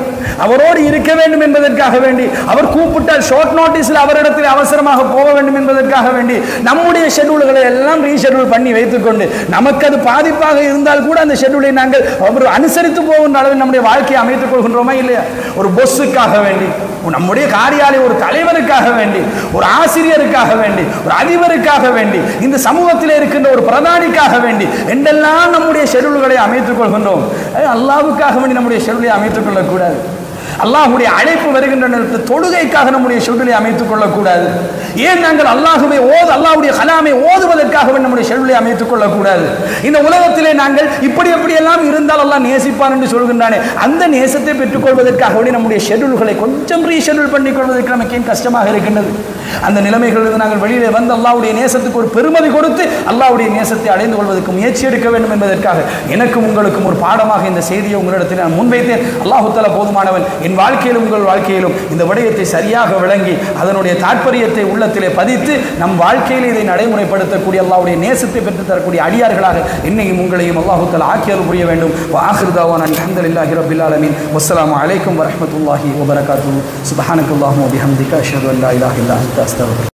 அவரோடு இருக்க வேண்டும் என்பதற்காக வேண்டி, அவர் கூப்பிட்டால் ஷார்ட் நோட்டீஸில் அவரிடத்தில் அவசரமாக போக வேண்டும் என்பதற்காக வேண்டி நம்முடைய ஷெட்யூல்களை எல்லாம் ரீஷெட்யூல் பண்ணி வைத்துக்கொண்டு நமக்கு அது பாதிப்பாக இருந்தால் கூட அந்த ஷெட்யூலை நாங்கள் அனுசரித்து போகின்ற அளவில் நம்முடைய வாழ்க்கையை அமைத்துக் கொள்கின்றோமா இல்லையா? ஒரு பொஸ்ஸுக்காக வேண்டி, நம்முடைய காரியாலய ஒரு தலைவருக்காக வேண்டி, ஒரு ஆசிரியருக்காக வேண்டி, ஒரு அதிபருக்காக வேண்டி, இந்த சமூகத்தில் இருக்கின்ற ஒரு பிரதானிக்காக வேண்டி என்றெல்லாம் நம்முடைய ஷெட்யூல்களை அமைத்துக் கொள்கின்றோம். அல்லாஹ்வுக்காக வேண்டி நம்முடைய ஷெட்யூலை அமைத்துக் கொள்ளக்கூடாது. அல்லாஹ்வுடைய அழைப்பு வருகின்ற நேரத்தில் தொழுகைக்காக நம்முடைய ஷெட்யூலை அமைத்துக் கொள்ளக்கூடாது. ஏன் நாங்கள் அல்லாஹ்வுடைய கலாமை ஓதுவதற்காக நம்முடைய ஷெட்யூலை அமைத்துக் கொள்ளக்கூடாது? இந்த உலகத்திலே நாங்கள் இப்படி எப்படியெல்லாம் இருந்தால் அல்லாஹ் நேசிப்பான் என்று சொல்கின்றானே, அந்த நேசத்தை பெற்றுக்கொள்வதற்காக நம்முடைய ஷெட்யூல்களை கொஞ்சம் ரீஷெட்யூல் பண்ணிக் கொள்வதற்கு நமக்கு ஏன் கஷ்டமாக இருக்கின்றது? அந்த நிலைமைகளிலிருந்து நாங்கள் வெளியிலே வந்து அல்லாஹ்வுடைய நேசத்துக்கு ஒரு பெருமதி கொடுத்து அல்லாஹ்வுடைய நேசத்தை அடைந்து கொள்வதற்கு முயற்சி எடுக்க வேண்டும் என்பதற்காக எனக்கும் உங்களுக்கும் ஒரு பாடமாக இந்த செய்தியை உங்களிடத்தில் நான் முன்வைத்தேன். அல்லாஹ் தஆலா போதுமானவன். என் வாழ்க்கையிலும் உங்கள் வாழ்க்கையிலும் இந்த விடயத்தை சரியாக விளங்கி அதனுடைய தாற்பயத்தை உள்ளத்திலே பதித்து நம் வாழ்க்கையில் இதை நடைமுறைப்படுத்தக்கூடிய அல்லாஹ்வுடைய நேசத்தை பெற்று தரக்கூடிய அடியார்களாக என்னையும் உங்களையும் அல்லாஹ் தஆலா ஆக்கியருள் புரிய வேண்டும். வஆகிரு தஅவானா அல்ஹம்துலில்லாஹி ரப்பில் ஆலமீன். வஸ்ஸலாமு அலைக்கும் வரஹ்மத்துல்லாஹி வபரகாத்துஹு. சுப்ஹானக்கல்லாஹும்ம வபிஹம்திக அஷ்ஹது அன் லா இலாஹா இல்லா அன்த அஸ்தக்ஃபிருக.